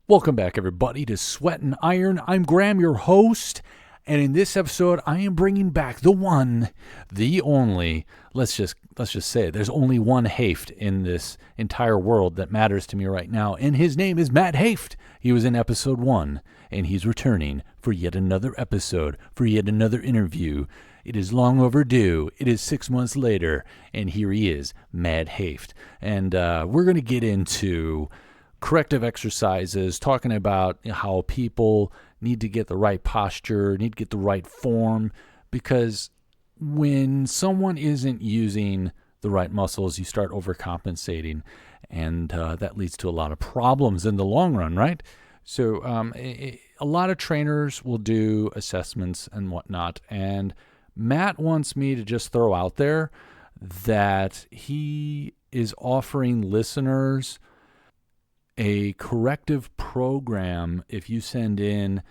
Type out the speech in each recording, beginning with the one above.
Welcome back, everybody, to Sweat and Iron. I'm Graham, your host, and in this episode, I am bringing back the one, the only. Let's just say it. There's only one Hoeft in this entire world that matters to me right now, and his name is Matt Hoeft. He was in episode 1, and he's returning for yet another episode, for yet another interview. It is long overdue. It is 6 months later, and here he is, Matt Hoeft. And we're going to get into corrective exercises, talking about how people need to get the right posture, need to get the right form, because when someone isn't using the right muscles, you start overcompensating, and that leads to a lot of problems in the long run, right? So a lot of trainers will do assessments and whatnot, and Matt wants me to just throw out there that he is offering listeners a corrective program if you send in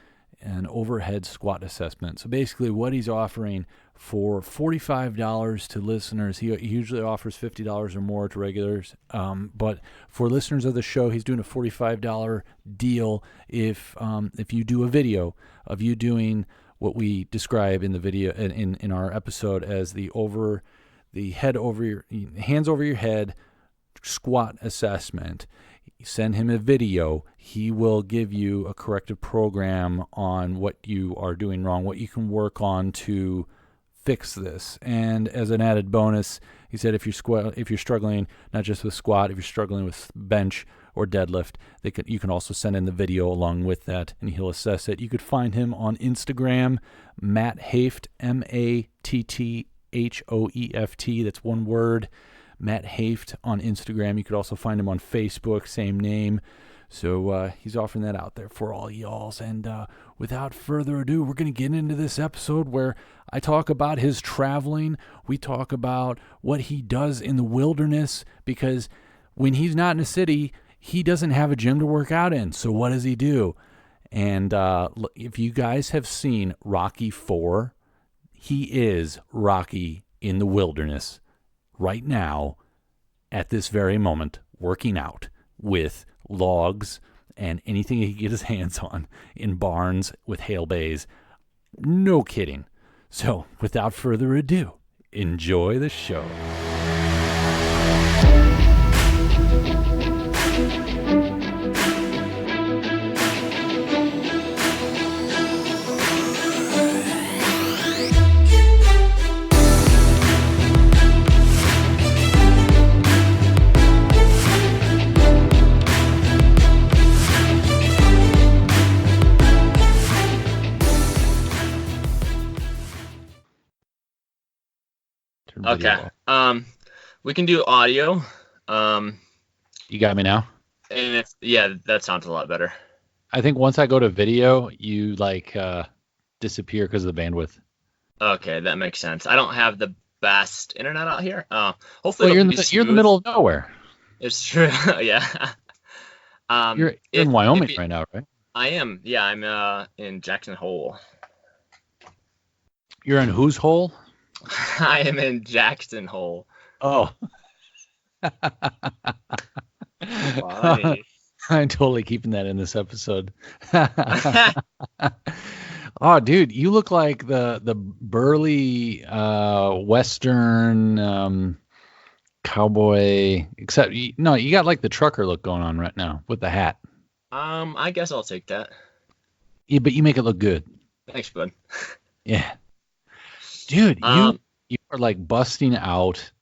an overhead squat assessment. So basically what he's offering for $45 to listeners, he usually offers $50 or more to regulars, but for listeners of the show, he's doing a $45 deal if you do a video of you doing what we describe in the video in our episode as the hands over your head squat assessment. Send him a video. He will give you a corrective program on what you are doing wrong, what you can work on to fix this. And as an added bonus, he said if you're struggling not just with squat, if you're struggling with bench or deadlift, you can also send in the video along with that, and he'll assess it. You could find him on Instagram, Matt Hoeft, MattHoeft. That's one word. Matt Hoeft on Instagram. You could also find him on Facebook, same name. So he's offering that out there for all y'alls. And without further ado, we're going to get into this episode where I talk about his traveling. We talk about what he does in the wilderness, because when he's not in a city, he doesn't have a gym to work out in. So what does he do? And if you guys have seen Rocky IV, he is Rocky in the wilderness right now, at this very moment, working out with logs and anything he can get his hands on in barns with hail bays. No kidding. So, without further ado, enjoy the show. Okay. We can do audio. You got me now? And that sounds a lot better. I think once I go to video, you disappear because of the bandwidth. Okay, that makes sense. I don't have the best internet out here. Hopefully you're in the middle of nowhere. It's true. Yeah. You're in Wyoming right now, right? I am. Yeah, I'm in Jackson Hole. You're in whose hole? I am in Jackson Hole. Oh. Funny. I'm totally keeping that in this episode. Oh, dude, you look like the burly Western cowboy, except you got like the trucker look going on right now with the hat. I guess I'll take that. Yeah, but you make it look good. Thanks, bud. Yeah. Dude, you are like busting out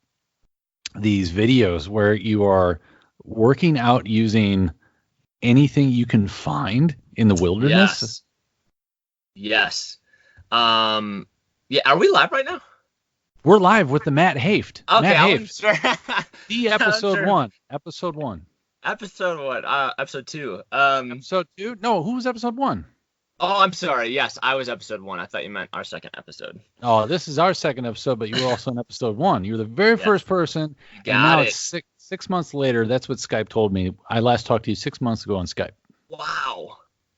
these videos where you are working out using anything you can find in the wilderness. Yes. Yeah. Are we live right now? We're live with the Matt Hoeft. Okay, Matt Hoeft. Sure. The episode one. Episode 1. Episode what? Episode 2. Episode 2? No, who was episode 1? Oh, I'm sorry. Yes, I was episode 1. I thought you meant our second episode. Oh, this is our second episode, but you were also in episode 1. You were the very first person. Got and now it. It's six months later. That's what Skype told me. I last talked to you 6 months ago on Skype. Wow.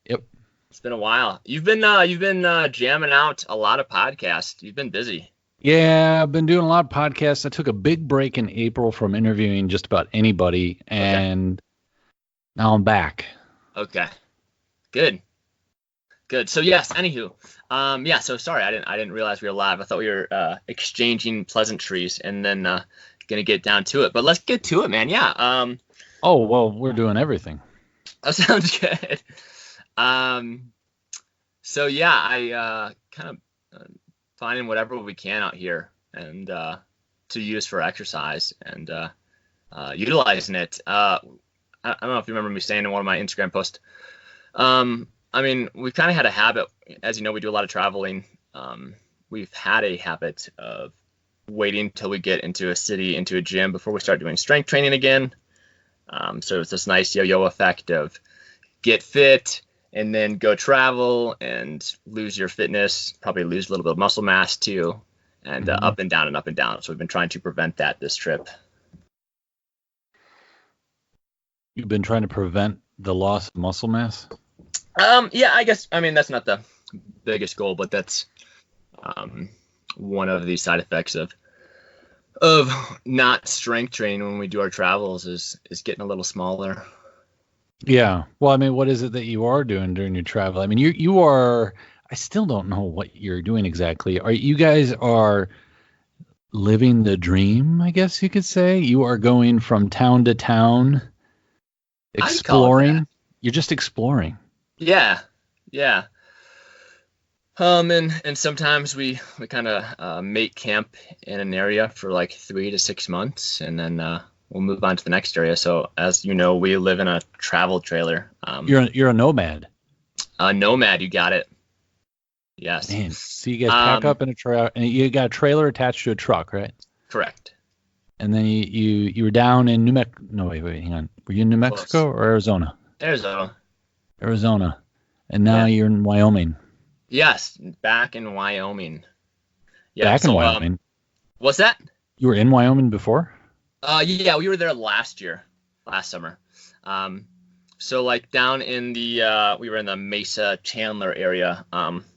Yep. It's been a while. You've been jamming out a lot of podcasts. You've been busy. Yeah, I've been doing a lot of podcasts. I took a big break in April from interviewing just about anybody, and now I'm back. Okay. Good. Good. So yes, anywho, yeah. So sorry, I didn't realize we were live. I thought we were exchanging pleasantries and then gonna get down to it. But let's get to it, man. Yeah. Oh, well, we're doing everything. That sounds good. Um, so yeah, I kind of finding whatever we can out here and to use for exercise and utilizing it. I don't know if you remember me saying in one of my Instagram posts. I mean, we've kind of had a habit, as you know, we do a lot of traveling. We've had a habit of waiting till we get into a city, into a gym before we start doing strength training again. So it's this nice yo-yo effect of get fit and then go travel and lose your fitness, probably lose a little bit of muscle mass too, and up and down and up and down. So we've been trying to prevent that this trip. You've been trying to prevent the loss of muscle mass? Yeah, I guess, I mean, that's not the biggest goal, but that's one of the side effects of not strength training when we do our travels is getting a little smaller. Yeah. Well, I mean, what is it that you are doing during your travel? I mean, you are, I still don't know what you're doing exactly. You guys are living the dream, I guess you could say. You are going from town to town, exploring. You're just exploring. Yeah. And sometimes we kind of make camp in an area for like 3 to 6 months, and then we'll move on to the next area. So as you know, we live in a travel trailer. You're a nomad. A nomad, you got it. Yes. Man, so you guys pack up in a trailer, and you got a trailer attached to a truck, right? Correct. And then you were down in New Mexico. No, wait, hang on. Were you in New Mexico or Arizona? Arizona. And now you're in Wyoming. Yes, back in Wyoming. Yeah, back in Wyoming. What's that? You were in Wyoming before? Yeah, we were there last summer. So like down in the we were in the Mesa Chandler area.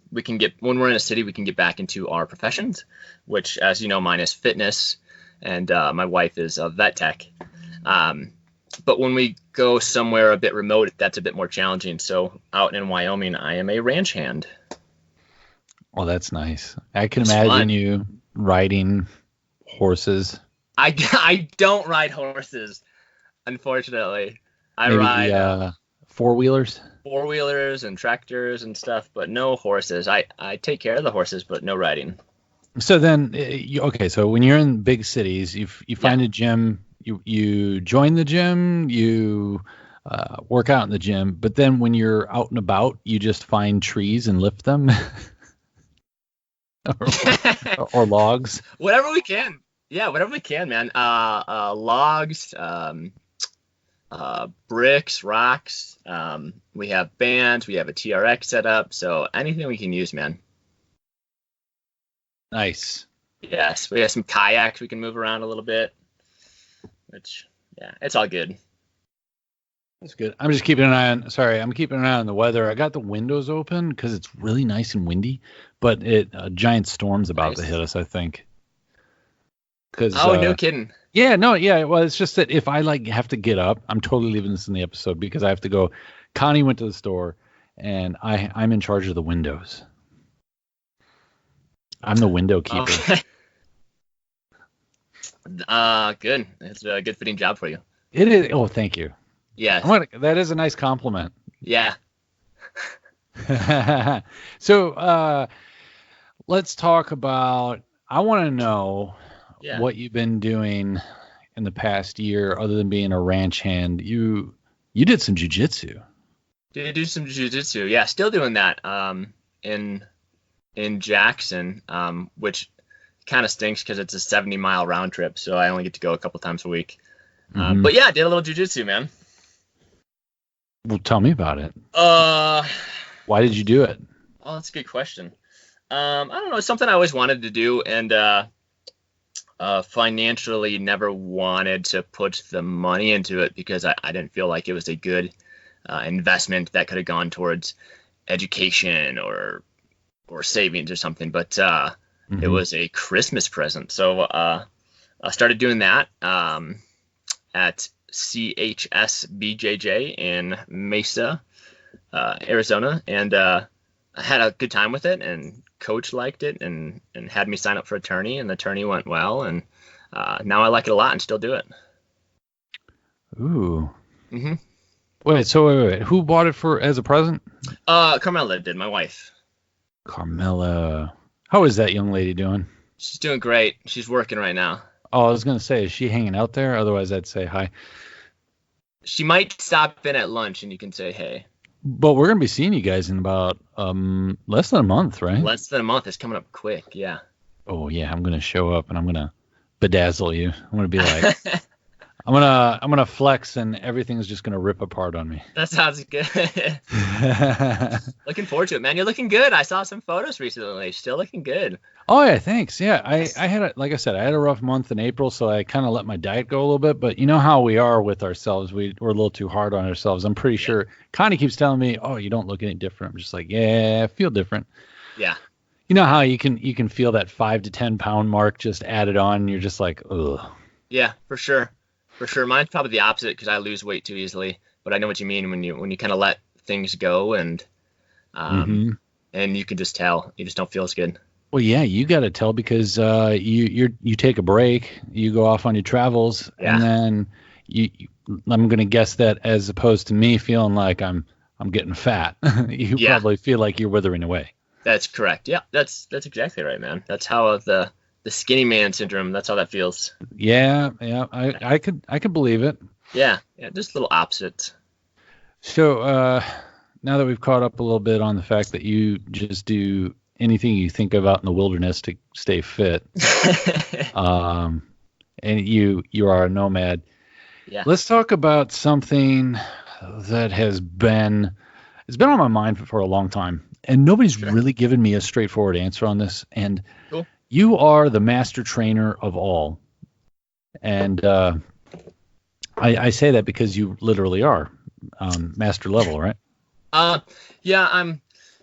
We can get, when we're in a city, we can get back into our professions, which, as you know, mine is fitness, and my wife is a vet tech. But when we go somewhere a bit remote, that's a bit more challenging. So out in Wyoming, I am a ranch hand. Well, that's nice. I can imagine you riding horses. I don't ride horses, unfortunately. I ride four-wheelers? Four-wheelers and tractors and stuff, but no horses. I take care of the horses, but no riding. So then, so when you're in big cities, you find a gym, you join the gym, you work out in the gym, but then when you're out and about, you just find trees and lift them? or logs? Whatever we can. Yeah, whatever we can, man. Logs, bricks, rocks. We have bands. We have a TRX set up. So anything we can use, man. Nice. Yes, we have some kayaks we can move around a little bit. Which, yeah, it's all good. That's good. I'm keeping an eye on the weather. I got the windows open because it's really nice and windy, but a giant storm's about to hit us, I think. No kidding. Yeah, no, yeah. Well, it's just that if I have to get up, I'm totally leaving this in the episode because I have to go. Connie went to the store, and I'm in charge of the windows. I'm the window keeper. Okay. Good. It's a good fitting job for you. It is. Oh, thank you. Yeah. That is a nice compliment. Yeah. So let's talk about, I want to know what you've been doing in the past year other than being a ranch hand. You did some jiu-jitsu. Did do some jiu-jitsu. Yeah, still doing that in Jackson, which kind of stinks because it's a 70-mile round trip, so I only get to go a couple times a week. But yeah, I did a little jiu-jitsu, man. Well, tell me about it. Why did you do it? Oh, that's a good question. I don't know. It's something I always wanted to do, and financially never wanted to put the money into it because I didn't feel like it was a good investment that could have gone towards education or savings or something. But it was a Christmas present. So I started doing that at CHS BJJ in Mesa, Arizona, and I had a good time with it, and coach liked it, and had me sign up for attorney, and the attorney went well, and now I like it a lot and still do it. Ooh. Mm-hmm. Wait. Who bought it as a present? Carmela did, my wife. Carmela. How is that young lady doing? She's doing great. She's working right now. Oh, I was going to say, is she hanging out there? Otherwise, I'd say hi. She might stop in at lunch and you can say hey. But we're going to be seeing you guys in about less than a month, right? Less than a month. It's coming up quick, yeah. Oh, yeah. I'm going to show up and I'm going to bedazzle you. I'm going to be like, I'm gonna flex and everything's just going to rip apart on me. That sounds good. Looking forward to it, man. You're looking good. I saw some photos recently. Still looking good. Oh yeah, thanks. Yeah, I had like I said, I had a rough month in April, so I kind of let my diet go a little bit. But you know how we are with ourselves, we're a little too hard on ourselves. I'm pretty sure. Connie keeps telling me, "Oh, you don't look any different." I'm just like, "Yeah, I feel different." Yeah. You know how you can feel that 5 to 10 pound mark just added on, and you're just like, ugh. Yeah, for sure. For sure. Mine's probably the opposite because I lose weight too easily. But I know what you mean when you kind of let things go and you can just tell you just don't feel as good. Well, yeah, you got to tell because you take a break, you go off on your travels, and then I'm going to guess that as opposed to me feeling like I'm getting fat, you probably feel like you're withering away. That's correct. Yeah, that's exactly right, man. That's how the skinny man syndrome. That's how that feels. Yeah, I could believe it. Yeah, just little opposites. So now that we've caught up a little bit on the fact that you just do anything you think of out in the wilderness to stay fit, and you are a nomad. Yeah. Let's talk about something that it's been on my mind for a long time, and nobody's really given me a straightforward answer on this. And you are the master trainer of all, and I say that because you literally are master level, right? Yeah.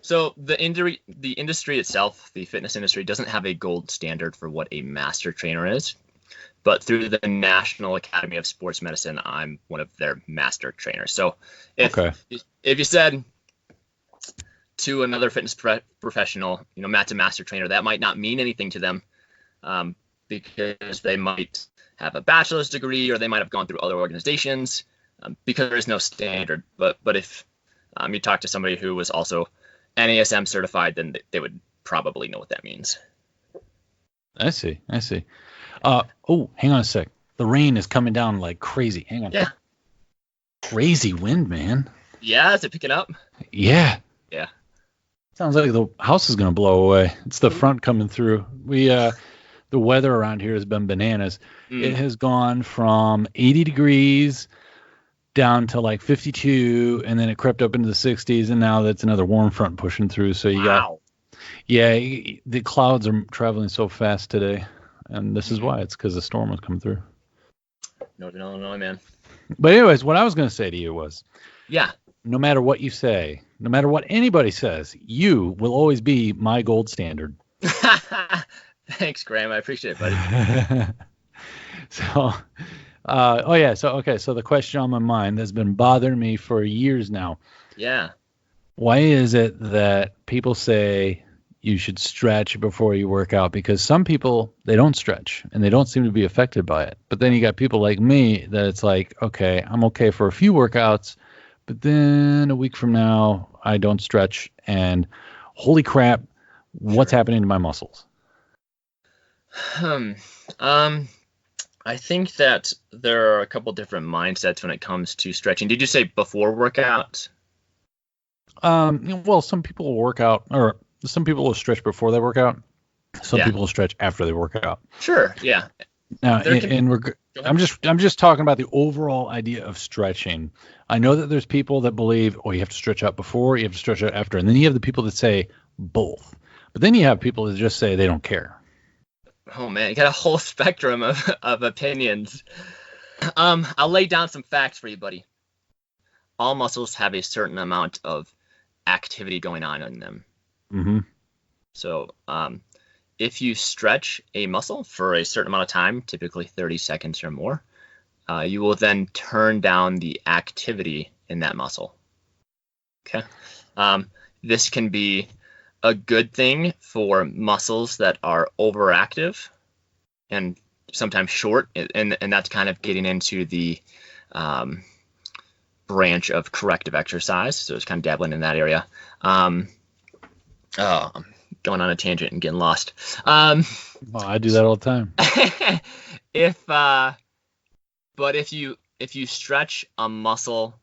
So the industry itself, the fitness industry, doesn't have a gold standard for what a master trainer is. But through the National Academy of Sports Medicine, I'm one of their master trainers. So if you said to another fitness professional, Matt's a master trainer, that might not mean anything to them because they might have a bachelor's degree or they might have gone through other organizations because there is no standard. But if you talk to somebody who was also NASM certified, then they would probably know what that means. I see. Oh, hang on a sec. The rain is coming down like crazy. Hang on. Yeah. Crazy wind, man. Yeah, is it picking up? Yeah. Yeah. Sounds like the house is going to blow away. It's the front coming through. The weather around here has been bananas. It has gone from 80 degrees down to like 52, and then it crept up into the 60s, and now that's another warm front pushing through. So you got, the clouds are traveling so fast today, and this is why. It's because the storm was coming through. Northern Illinois, man. But anyways, what I was going to say to you was, yeah, no matter what you say, no matter what anybody says, you will always be my gold standard. Thanks, Graham. I appreciate it, buddy. So, so the question on my mind that's been bothering me for years now. Yeah. Why is it that people say you should stretch before you work out? Because some people, they don't stretch and they don't seem to be affected by it. But then you got people like me that it's like, okay, I'm okay for a few workouts, but then a week from now I don't stretch and holy crap, what's happening to my muscles? I think that there are a couple different mindsets when it comes to stretching. Did you say before workout? Well, some people will work out, or some people will stretch before they work out. Some people will stretch after they work out. Sure. Yeah. Now, I'm just talking about the overall idea of stretching. I know that there's people that believe, you have to stretch out before, you have to stretch out after, and then you have the people that say both. But then you have people that just say they don't care. Oh man, you got a whole spectrum of opinions. I'll lay down some facts for you, buddy. All muscles have a certain amount of activity going on in them. Mm-hmm. So, if you stretch a muscle for a certain amount of time, typically 30 seconds or more, you will then turn down the activity in that muscle. Okay. This can be a good thing for muscles that are overactive and sometimes short, and that's kind of getting into the branch of corrective exercise. So it's kind of dabbling in that area. I'm going on a tangent and getting lost. Well, I do that all the time. But if you stretch a muscle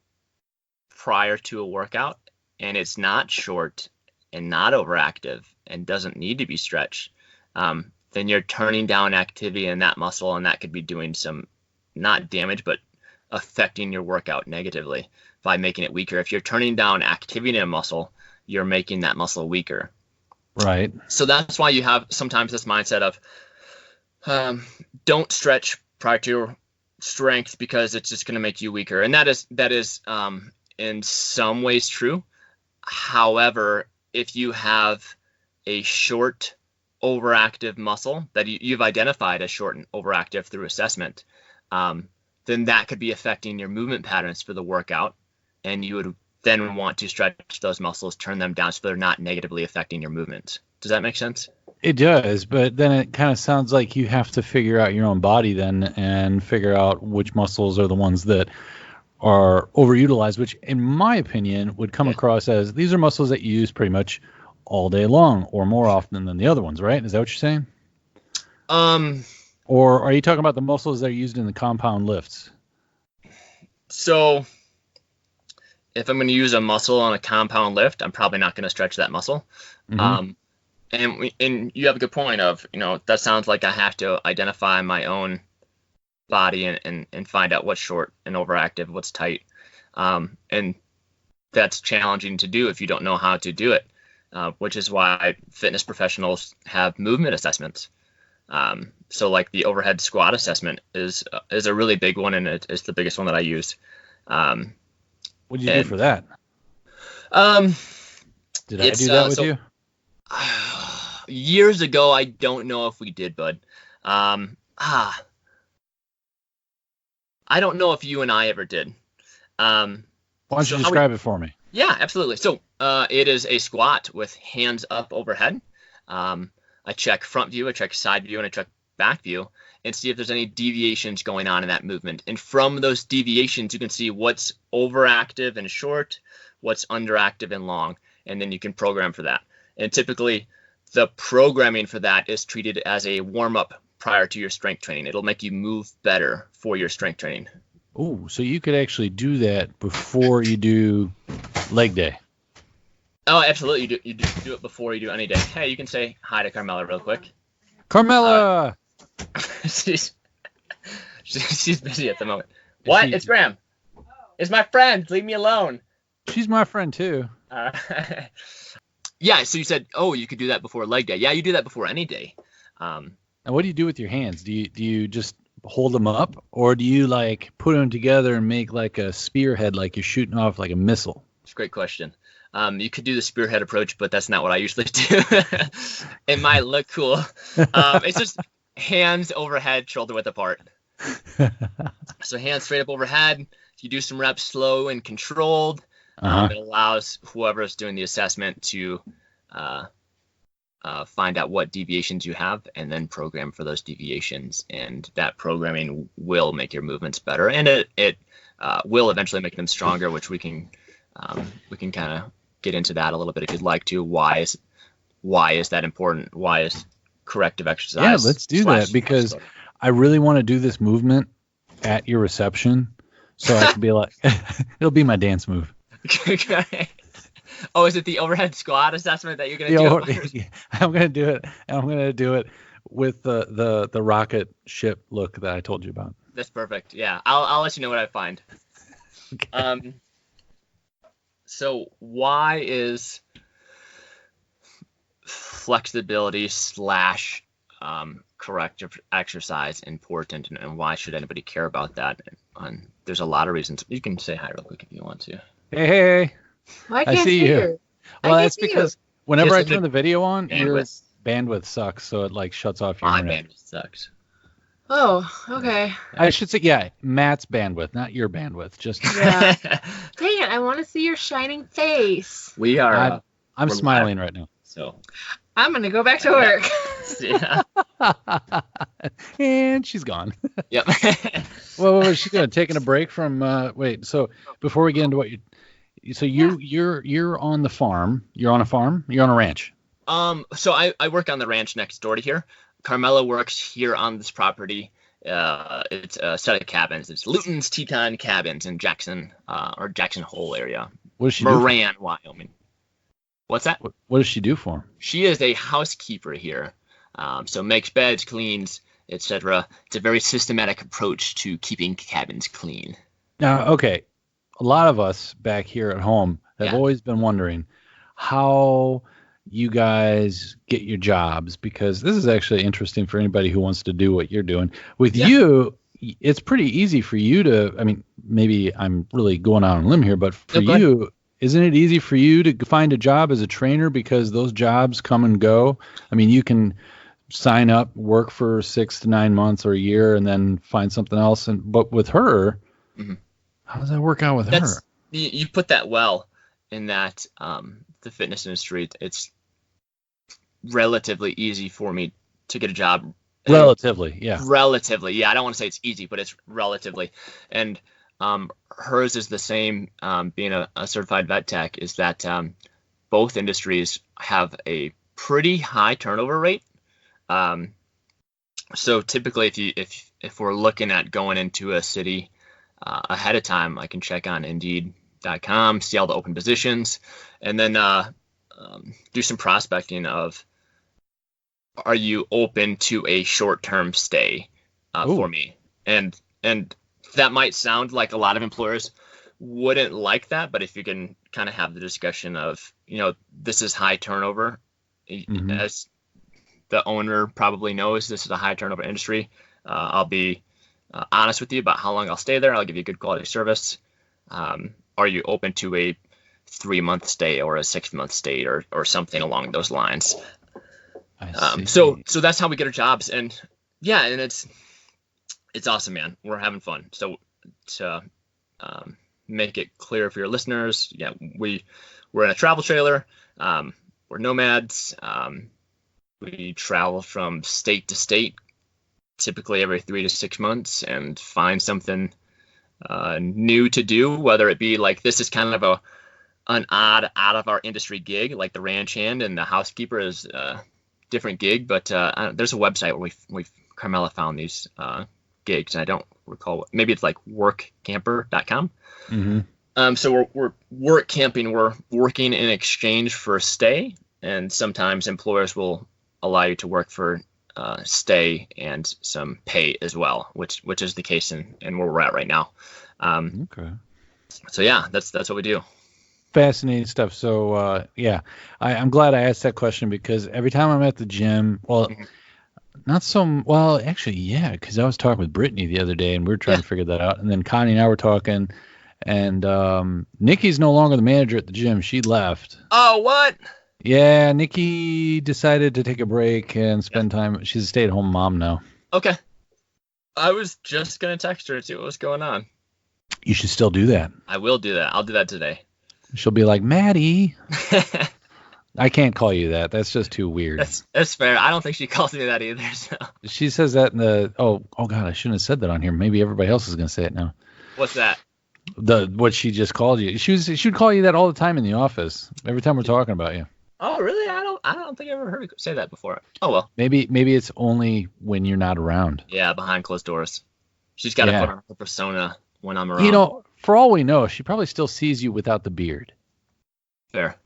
prior to a workout and it's not short and not overactive and doesn't need to be stretched, then you're turning down activity in that muscle, and that could be doing some, not damage, but affecting your workout negatively by making it weaker. If you're turning down activity in a muscle, you're making that muscle weaker. Right. So that's why you have sometimes this mindset of don't stretch prior to your strength because it's just going to make you weaker. And that is in some ways true. However, if you have a short overactive muscle that you've identified as short and overactive through assessment, then that could be affecting your movement patterns for the workout, and you would then want to stretch those muscles, turn them down so they're not negatively affecting your movement. Does that make sense? It does, but then it kind of sounds like you have to figure out your own body then and figure out which muscles are the ones that are overutilized, which in my opinion would come across as these are muscles that you use pretty much all day long or more often than the other ones, right? Is that what you're saying? Or are you talking about the muscles that are used in the compound lifts? So if I'm going to use a muscle on a compound lift, I'm probably not going to stretch that muscle. Mm-hmm. And you have a good point of, that sounds like I have to identify my own body and find out what's short and overactive, what's tight. And that's challenging to do if you don't know how to do it, which is why fitness professionals have movement assessments. So like the overhead squat assessment is a really big one, and it's the biggest one that I use. What did you do for that? Did I do that with you? Years ago, I don't know if we did, bud. I don't know if you and I ever did. Why don't you describe it for me? Yeah, absolutely. So it is a squat with hands up overhead. I check front view, I check side view, and I check back view and see if there's any deviations going on in that movement. And from those deviations, you can see what's overactive and short, what's underactive and long, and then you can program for that. And typically, the programming for that is treated as a warm-up prior to your strength training. It'll make you move better for your strength training. Oh, so you could actually do that before you do leg day. Oh, absolutely. You do it before you do any day. Hey, you can say hi to Carmela real quick. Carmela! She's busy at the moment. What? It's Graham. It's my friend. Leave me alone. She's my friend too. Yeah, so you said, you could do that before leg day. Yeah, you do that before any day. And what do you do with your hands? Do you just hold them up, or do you like put them together and make like a spearhead, like you're shooting off like a missile? It's a great question. You could do the spearhead approach, but that's not what I usually do. It might look cool. It's just hands overhead, shoulder width apart. So hands straight up overhead. You do some reps slow and controlled. It allows whoever's doing the assessment to find out what deviations you have and then program for those deviations. And that programming will make your movements better, and it will eventually make them stronger, which we can kind of get into that a little bit if you'd like to. Why is that important? Why is corrective exercise? Yeah, let's do that, because I really want to do this movement at your reception, so I can be like, it'll be my dance move. Oh, is it the overhead squat assessment that you're going to do? Yeah, I'm going to do it. I'm going to do it with the rocket ship look that I told you about. That's perfect. Yeah, I'll let you know what I find. Okay. So why is flexibility / corrective exercise important, and why should anybody care about that? And there's a lot of reasons. You can say hi real quick if you want to. Hey. I see you. Well, that's because whenever I turn the video on, your bandwidth sucks, so it like shuts off your internet. My bandwidth sucks. Oh, okay. I should say, yeah, Matt's bandwidth, not your bandwidth. Just Yeah. Dang it, I want to see your shining face. We are. I'm we're smiling live, right now. so I'm going to go back to work. yeah. And she's gone. Yep. Well, what was she doing? Taking a break from? Wait. So before we get into what you're on the farm. You're on a farm. You're on a ranch. So I work on the ranch next door to here. Carmela works here on this property. It's a set of cabins. It's Luton's Teton Cabins in Jackson, or Jackson Hole area. What does she Moran, Wyoming. What's that? What does she do for him? She is a housekeeper here. So makes beds, cleans, etc. It's a very systematic approach to keeping cabins clean. Now, okay, a lot of us back here at home have always been wondering how you guys get your jobs, because this is actually interesting for anybody who wants to do what you're doing. With you, it's pretty easy for you to, I mean, maybe I'm really going out on a limb here, but for you, isn't it easy for you to find a job as a trainer because those jobs come and go? I mean, you can sign up, work for 6 to 9 months or a year, and then find something else. But with her, how does that work out with her? You put that well in that the fitness industry, it's relatively easy for me to get a job. Relatively, yeah. Relatively, yeah. I don't want to say it's easy, but it's relatively. And hers is the same, being a certified vet tech, is that both industries have a pretty high turnover rate. So typically, if we're looking at going into a city ahead of time, I can check on Indeed.com, see all the open positions, and then do some prospecting of, are you open to a short-term stay for me? And that might sound like a lot of employers wouldn't like that, but if you can kind of have the discussion of, this is high turnover, as the owner probably knows, this is a high turnover industry. I'll be honest with you about how long I'll stay there. I'll give you good quality service. Are you open to a 3-month stay or a 6-month stay or something along those lines? So that's how we get our jobs, and it's awesome, man. We're having fun. So to make it clear for your listeners, we're in a travel trailer. We're nomads. We travel from state to state, typically every 3 to 6 months, and find something new to do, whether it be like, this is kind of an odd out of our industry gig, like the ranch hand and the housekeeper is different gig, but there's a website where we've Carmela found these gigs, and I don't recall maybe it's like workcamper.com. So we're work camping. We're working in exchange for stay, and sometimes employers will allow you to work for stay and some pay as well, which is the case in where we're at right now. So that's what we do. Fascinating stuff. So I'm glad I asked that question, because every time I'm at the gym, because I was talking with Brittany the other day and we were trying to figure that out, and then Connie and I were talking, and Nikki's no longer the manager at the gym. She left. Oh, what? Yeah, Nikki decided to take a break and spend time. She's a stay-at-home mom now. Okay. I was just gonna text her and see what was going on. You should still do that. I will do that. I'll do that today. She'll be like, Maddie. I can't call you that. That's just too weird. That's fair. I don't think she calls me that either. So. She says that in the oh god, I shouldn't have said that on here. Maybe everybody else is gonna say it now. What's that? What she just called you. She would call you that all the time in the office. Every time we're talking about you. Oh really? I don't think I ever heard her say that before. Oh well. Maybe it's only when you're not around. Yeah, behind closed doors. She's got to put on her persona when I'm around. For all we know, she probably still sees you without the beard. Fair.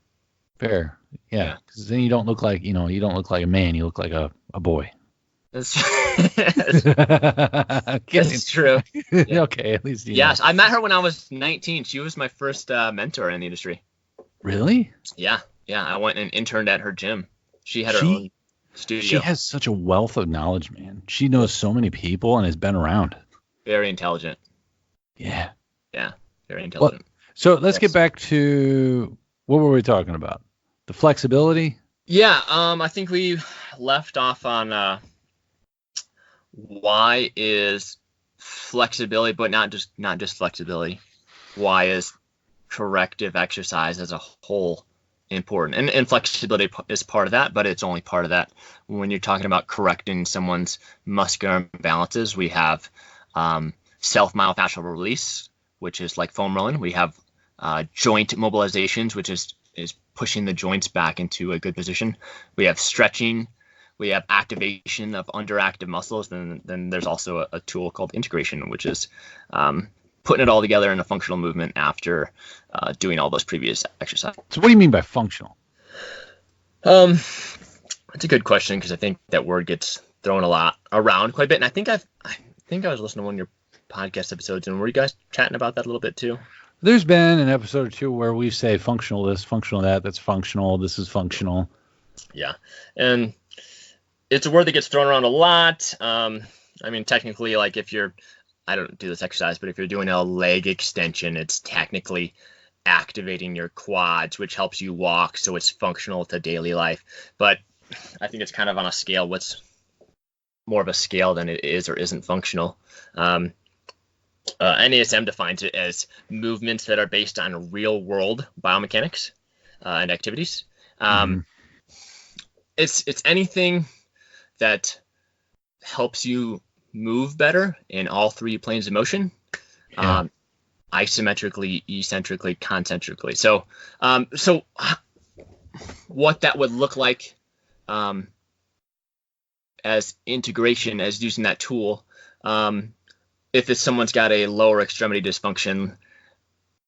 Yeah. Because then you don't look like a man. You look like a boy. That's That's true. Yeah. Okay, at least Yes, I met her when I was 19. She was my first mentor in the industry. Really? Yeah. I went and interned at her gym. She had her own studio. She has such a wealth of knowledge, man. She knows so many people and has been around. Very intelligent. Yeah. Yeah, very intelligent. So let's get back to what were we talking about? The flexibility? Yeah, I think we left off on why is flexibility, but not just flexibility? Why is corrective exercise as a whole important? And flexibility is part of that, but it's only part of that. When you're talking about correcting someone's muscular imbalances, we have self-myofascial release, which is like foam rolling. We have joint mobilizations, which is pushing the joints back into a good position. We have stretching. We have activation of underactive muscles. Then there's also a tool called integration, which is putting it all together in a functional movement after doing all those previous exercises. So what do you mean by functional? It's a good question, because I think that word gets thrown a lot around quite a bit. And I think I was listening to one of your podcast episodes, and were you guys chatting about that a little bit too? There's been an episode or two where we say functional this, functional that, that's functional, this is functional. Yeah. And it's a word that gets thrown around a lot. I mean, technically, like I don't do this exercise, but if you're doing a leg extension, it's technically activating your quads, which helps you walk, so it's functional to daily life. But I think it's kind of on a scale, what's more of a scale than it is or isn't functional. NASM defines it as movements that are based on real-world biomechanics and activities. It's anything that helps you move better in all three planes of motion, isometrically, eccentrically, concentrically. So what that would look like as integration, as using that tool, if it's someone's got a lower extremity dysfunction,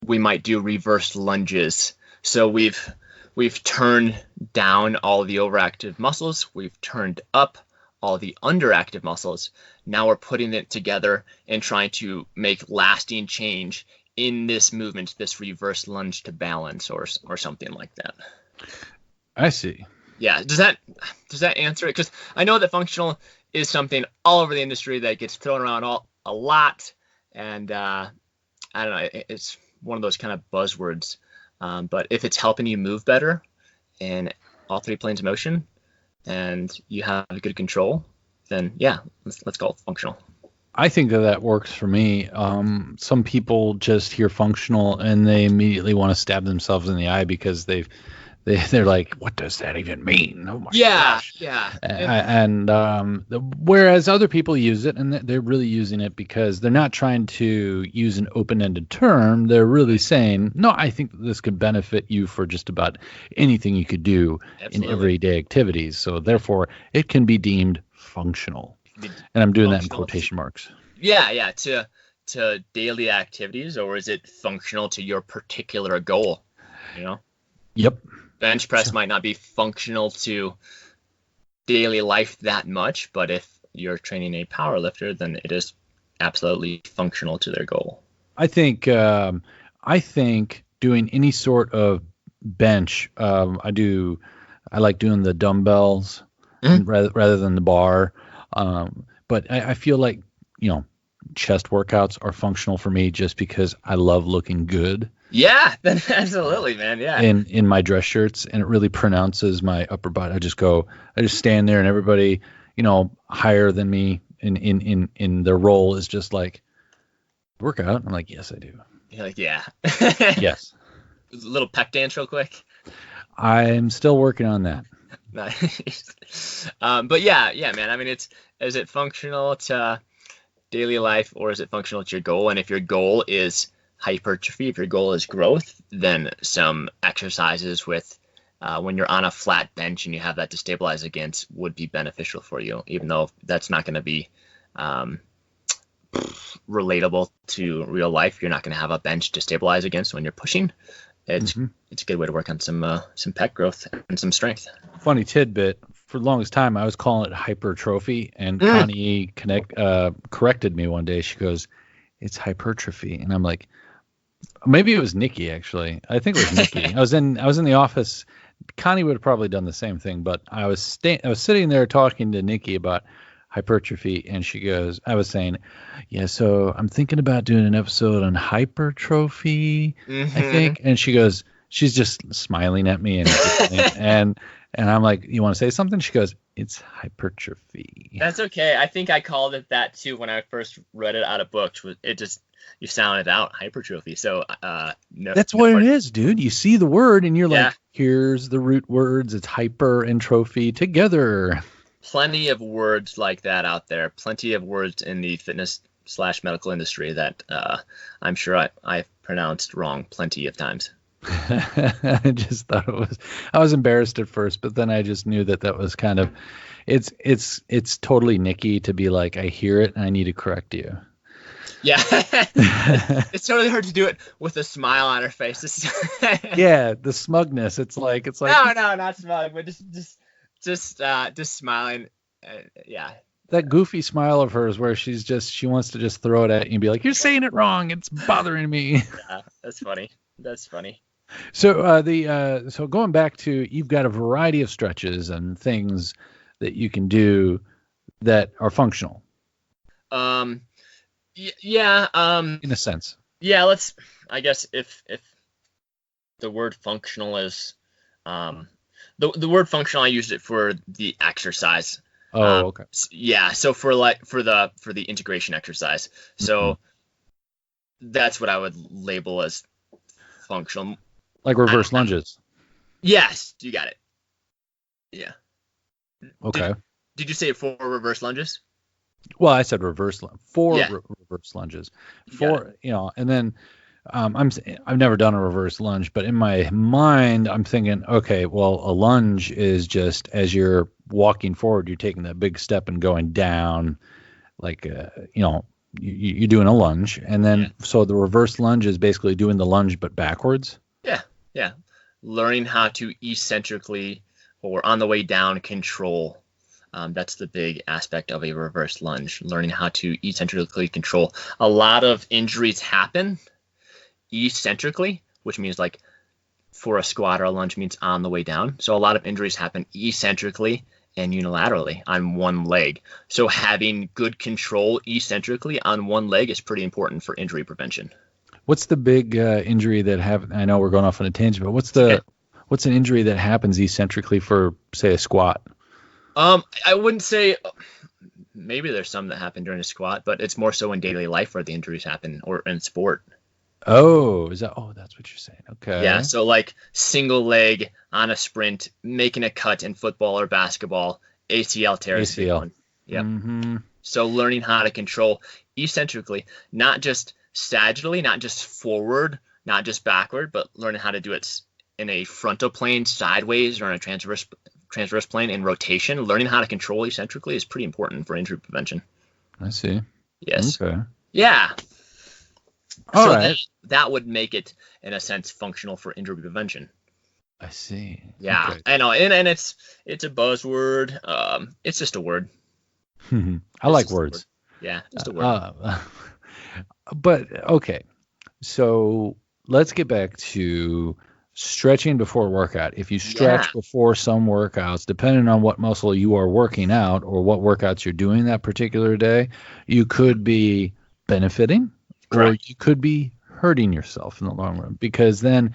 we might do reverse lunges. So we've turned down all the overactive muscles. We've turned up all the underactive muscles. Now we're putting it together and trying to make lasting change in this movement, this reverse lunge to balance or something like that. I see. Yeah. Does that answer it? Because I know that functional is something all over the industry that gets thrown around a lot. And I don't know, it's one of those kind of buzzwords. But if it's helping you move better in all three planes of motion and you have good control, then yeah, let's call it functional. I think that works for me. Some people just hear functional and they immediately want to stab themselves in the eye because they're like, what does that even mean? Oh my gosh. Yeah. Whereas other people use it, and they're really using it because they're not trying to use an open-ended term. They're really saying, no, I think this could benefit you for just about anything you could do in everyday activities. So therefore, it can be deemed functional. And I'm doing that in quotation marks. Yeah. To daily activities, or is it functional to your particular goal? You know? Yep. Bench press might not be functional to daily life that much, but if you're training a power lifter, then it is absolutely functional to their goal. I think doing any sort of bench, I like doing the dumbbells rather than the bar. But I feel like, chest workouts are functional for me just because I love looking good. Yeah, absolutely, man. Yeah. In my dress shirts, and it really pronounces my upper body. I just stand there, and everybody, higher than me in their role is just like, workout. I'm like, yes, I do. You're like, yeah. Yes. A little pec dance real quick. I'm still working on that. Nice. But yeah, man. I mean, is it functional to daily life, or is it functional to your goal? And if your goal is hypertrophy, if your goal is growth, then some exercises with when you're on a flat bench and you have that to stabilize against would be beneficial for you, even though that's not going to be relatable to real life. You're not going to have a bench to stabilize against when you're pushing. It's a good way to work on some pec growth and some strength. Funny tidbit, for the longest time I was calling it hypertrophy, and Connie corrected me one day. She goes, it's hypertrophy, and I'm like, maybe it was Nikki, actually. I think it was Nikki. I was in the office. Connie would have probably done the same thing, but I was sitting there talking to Nikki about hypertrophy, and she goes, I was saying, yeah, so I'm thinking about doing an episode on hypertrophy, I think. And she goes, she's just smiling at me and I'm like, you want to say something? She goes, it's hypertrophy. That's okay. I think I called it that too when I first read it out of books. It just you sounded out hypertrophy. So no. That's what it is, dude. You see the word and you're Yeah. like, here's the root words. It's hyper and trophy together. Plenty of words like that out there. Plenty of words in the fitness/medical industry that I'm sure I've pronounced wrong plenty of times. I just thought I was embarrassed at first, but then I just knew that was kind of, it's totally Nikki to be like, I hear it and I need to correct you. Yeah. It's totally hard to do it with a smile on her face. Yeah, the smugness. It's like no, not smug, but just smiling. Yeah. That goofy smile of hers where she wants to just throw it at you and be like, you're saying it wrong. It's bothering me. Yeah, that's funny. That's funny. So so going back to, you've got a variety of stretches and things that you can do that are functional. Yeah. In a sense. Yeah. I guess if the word functional is, the word functional, I used it for the exercise. Oh, okay. Yeah. So for the integration exercise. So that's what I would label as functional. Like reverse lunges. Yes, you got it. Yeah. Okay. Did you say 4 reverse lunges? Well, I said reverse reverse lunges. And then I've never done a reverse lunge, but in my mind, I'm thinking, okay, well, a lunge is just as you're walking forward, you're taking that big step and going down, like you're doing a lunge, and then so the reverse lunge is basically doing the lunge but backwards. Yeah. Learning how to eccentrically or on the way down control. That's the big aspect of a reverse lunge, learning how to eccentrically control. A lot of injuries happen eccentrically, which means like for a squat or a lunge means on the way down. So a lot of injuries happen eccentrically and unilaterally on one leg. So having good control eccentrically on one leg is pretty important for injury prevention. What's the big injury that happened? I know we're going off on a tangent, but what's an injury that happens eccentrically for, say, a squat? I wouldn't say, maybe there's some that happen during a squat, but it's more so in daily life where the injuries happen, or in sport. Oh, that's what you're saying. Okay. Yeah. So like single leg on a sprint, making a cut in football or basketball, ACL tear is a big one. Yep. Mm-hmm. So learning how to control eccentrically, not just sagittally, not just forward, not just backward, but learning how to do it in a frontal plane sideways or in a transverse plane in rotation. Learning how to control eccentrically is pretty important for injury prevention. I see. Yes. Okay. Yeah. All so right. that would make it, in a sense, functional for injury prevention. I see. Yeah, okay. I know, and it's a buzzword. It's just a word. I like words. Yeah, just a word. But okay, so let's get back to stretching before workout. If you stretch before some workouts, depending on what muscle you are working out or what workouts you're doing that particular day, you could be benefiting. Correct. Or you could be hurting yourself in the long run, because then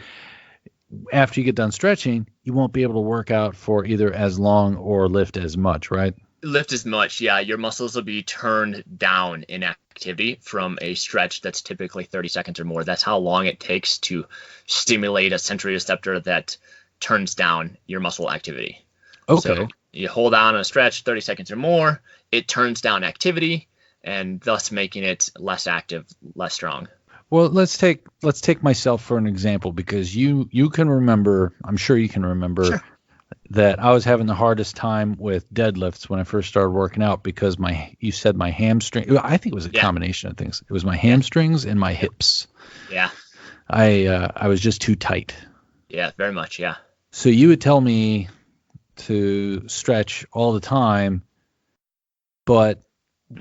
after you get done stretching, you won't be able to work out for either as long or lift as much, right? Lift as much, yeah. Your muscles will be turned down in activity from a stretch that's typically 30 seconds or more. That's how long it takes to stimulate a sensory receptor that turns down your muscle activity. Okay. So you hold on a stretch 30 seconds or more, it turns down activity, and thus making it less active, less strong. Well, let's take myself for an example, because you can remember, I'm sure you can remember, that I was having the hardest time with deadlifts when I first started working out, because you said my hamstring, I think it was a combination of things. It was my hamstrings and my hips. Yeah. I was just too tight. Yeah, very much, yeah. So you would tell me to stretch all the time, but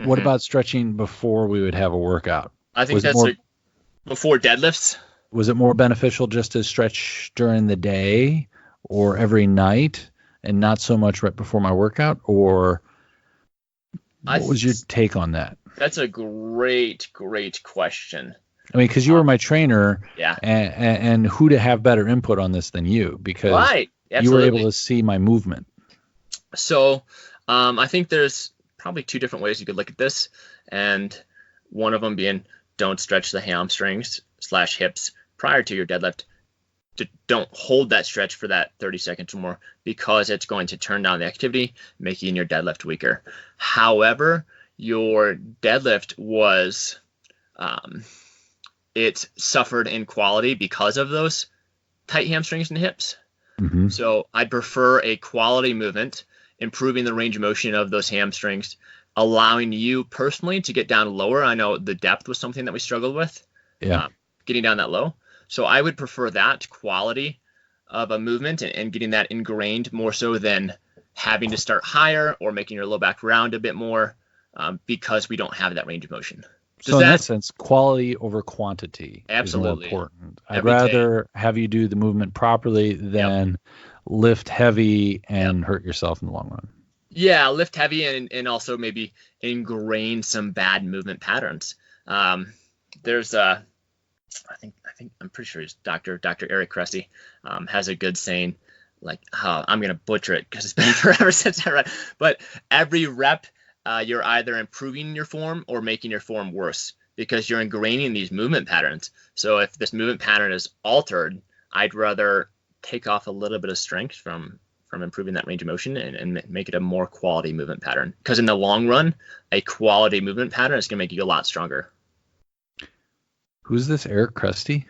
what about stretching before we would have a workout? I think before deadlifts. Was it more beneficial just to stretch during the day or every night and not so much right before my workout? Or what was your take on that? That's a great question. I mean, because you were my trainer, Yeah. and who to have better input on this than you, because Right. you were Absolutely. able to see my movement. So I think there's probably two different ways you could look at this, and one of them being don't stretch the hamstrings/hips prior to your deadlift. Don't hold that stretch for that 30 seconds or more, because it's going to turn down the activity, making your deadlift weaker. However, your deadlift was it suffered in quality because of those tight hamstrings and hips. Mm-hmm. So I'd prefer a quality movement, improving the range of motion of those hamstrings, allowing you personally to get down lower. I know the depth was something that we struggled with, Yeah. getting down that low. So I would prefer that quality of a movement and getting that ingrained more so than having to start higher or making your low back round a bit more, because we don't have that range of motion. So in that sense, quality over quantity Absolutely. is more important. I'd Every day. rather have you do the movement properly than lift heavy and hurt yourself in the long run. Yeah, lift heavy and also maybe ingrain some bad movement patterns. There's I'm pretty sure it's Dr. Eric Cressy has a good saying, like, I'm gonna butcher it because it's been forever since I read. But every rep, you're either improving your form or making your form worse, because you're ingraining these movement patterns. So if this movement pattern is altered, I'd rather take off a little bit of strength from improving that range of motion and make it a more quality movement pattern. Because in the long run, a quality movement pattern is going to make you a lot stronger. Who's this, Eric Cressy?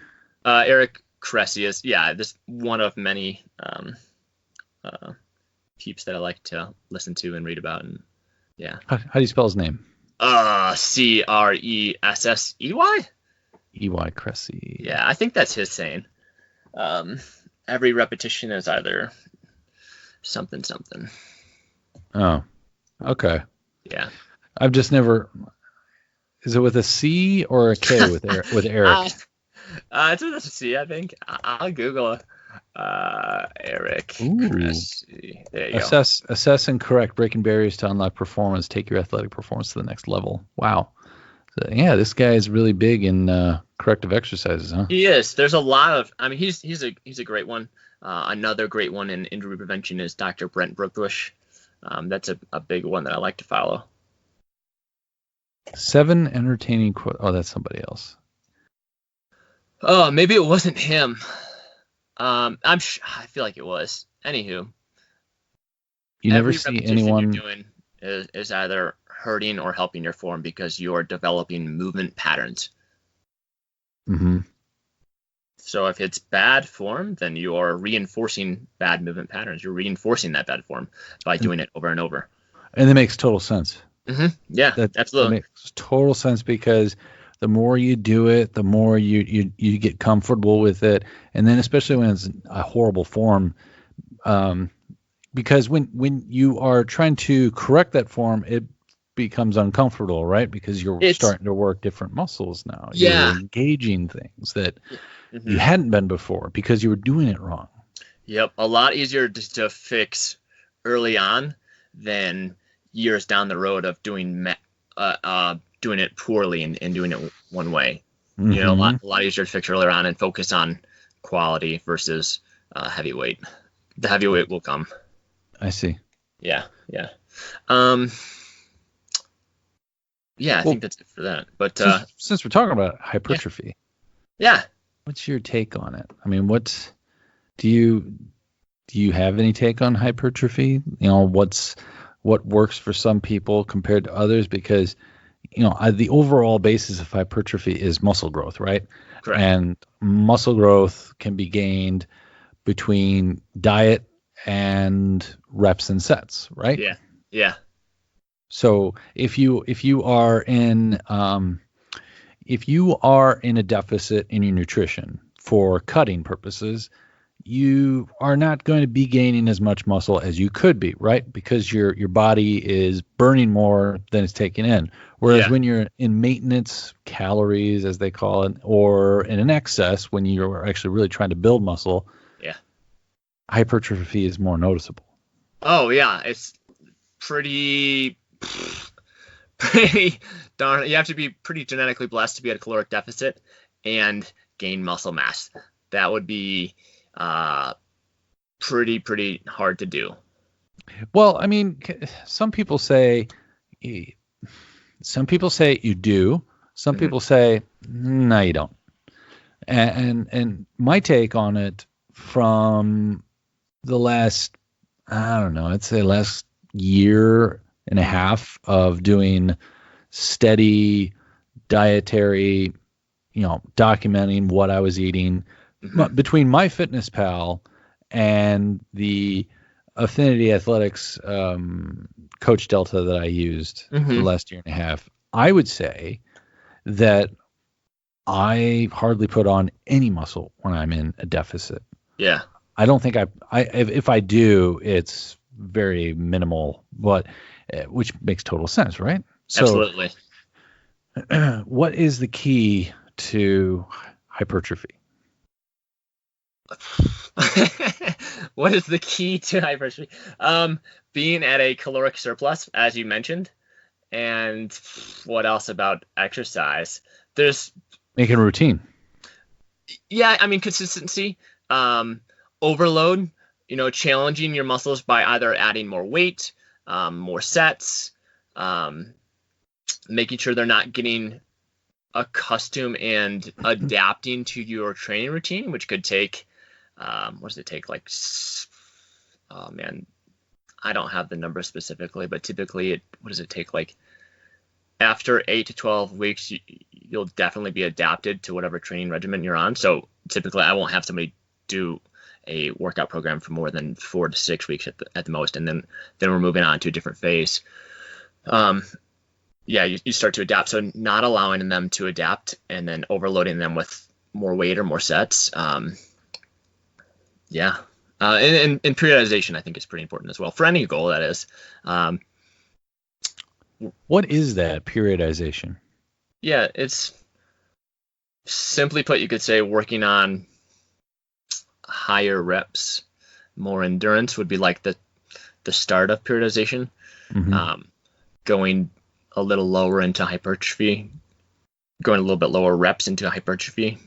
Eric Cressy is, this one of many peeps that I like to listen to and read about. And yeah. How do you spell his name? Cressey. E.Y. Cressy. Yeah, I think that's his saying. Every repetition is either something. Oh, okay. Yeah. I've just never. Is it with a C or a K with Eric? It's with a C, I think. I'll Google Eric Cressy. There you go. Assess and correct breaking barriers to unlock performance. Take your athletic performance to the next level. Wow. So, yeah, this guy is really big in corrective exercises, huh? He is. There's a lot of. I mean, he's a great one. Another great one in injury prevention is Dr. Brent Brookbush. That's a big one that I like to follow. 7 entertaining quote. Oh, that's somebody else. Oh, maybe it wasn't him. I feel like it was. Anywho, you never see anyone you're doing is either hurting or helping your form, because you're developing movement patterns. Mm-hmm. So if it's bad form, then you are reinforcing bad movement patterns. You're reinforcing that bad form by doing it over and over. And it makes total sense. Mm-hmm. Yeah, absolutely. That makes total sense, because the more you do it, the more you get comfortable with it. And then especially when it's a horrible form, because when you are trying to correct that form, it becomes uncomfortable, right? Because you're starting to work different muscles now. Yeah. You're engaging things that you hadn't been before because you were doing it wrong. Yep. A lot easier to fix early on than years down the road of doing it poorly and doing it one way. Mm-hmm. You know, a lot easier to fix earlier on and focus on quality versus heavyweight. The heavyweight will come. I see. Yeah. I think that's it for that. But since we're talking about hypertrophy, what's your take on it? I mean, do you have any take on hypertrophy? You know, what works for some people compared to others? Because, you know, the overall basis of hypertrophy is muscle growth, right? Correct. And muscle growth can be gained between diet and reps and sets, right? Yeah. So if you are in a deficit in your nutrition for cutting purposes, you are not going to be gaining as much muscle as you could be, right? Because your body is burning more than it's taking in. Whereas when you're in maintenance calories, as they call it, or in an excess, when you're actually really trying to build muscle, hypertrophy is more noticeable. Oh yeah, it's pretty darn. You have to be pretty genetically blessed to be at a caloric deficit, and gain muscle mass. That would be pretty hard to do. Well, I mean, some people say you do. Some people say no, you don't. And my take on it from the last, I don't know, I'd say last year and a half of doing steady dietary, documenting what I was eating between MyFitnessPal and the Affinity Athletics Coach Delta that I used for the last year and a half. I would say that I hardly put on any muscle when I'm in a deficit. Yeah. I don't think if I do, it's very minimal, but which makes total sense, right? So, absolutely. What is the key to hypertrophy? What is the key to hypertrophy? Being at a caloric surplus, as you mentioned, and what else about exercise? There's making a routine. Yeah, I mean consistency, overload. Challenging your muscles by either adding more weight, more sets, making sure they're not getting accustomed and adapting to your training routine, which could take, what does it take? Like, oh man, I don't have the number specifically, but typically what does it take? Like after 8 to 12 weeks, you'll definitely be adapted to whatever training regimen you're on. So typically I won't have somebody do a workout program for more than 4 to 6 weeks at the most. And then we're moving on to a different phase. You start to adapt. So not allowing them to adapt and then overloading them with more weight or more sets. And periodization, I think, is pretty important as well for any goal, that is. What is that periodization? Yeah, it's simply put, you could say working on higher reps, more endurance would be like the start of periodization. Going a little lower into hypertrophy, going a little bit lower reps into hypertrophy,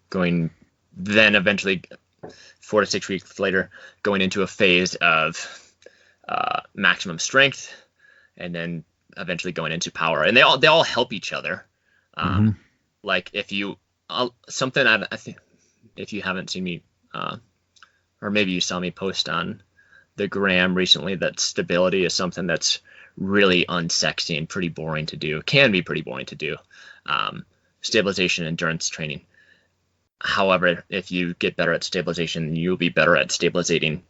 going then eventually 4 to 6 weeks later, going into a phase of maximum strength, and then eventually going into power. And they all help each other. Like if you something I think if you haven't seen me, or maybe you saw me post on the gram recently, that stability is something that's really unsexy and pretty boring to do. Can be pretty boring to do. Stabilization, endurance training. However, if you get better at stabilization, you'll be better at stabilizing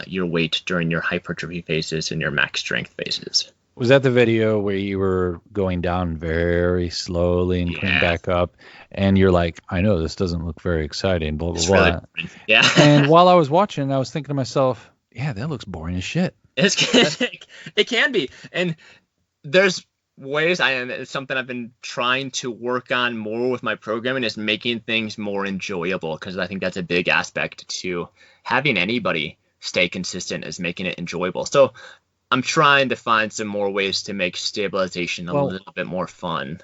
your weight during your hypertrophy phases and your max strength phases. Was that the video where you were going down very slowly and coming back up, and you're like, I know this doesn't look very exciting, blah, blah, blah. Really, yeah. And while I was watching, I was thinking to myself, yeah, that looks boring as shit. It can be. And there's ways, it's something I've been trying to work on more with my programming, is making things more enjoyable, because I think that's a big aspect to having anybody stay consistent, is making it enjoyable. So I'm trying to find some more ways to make stabilization a little bit more fun.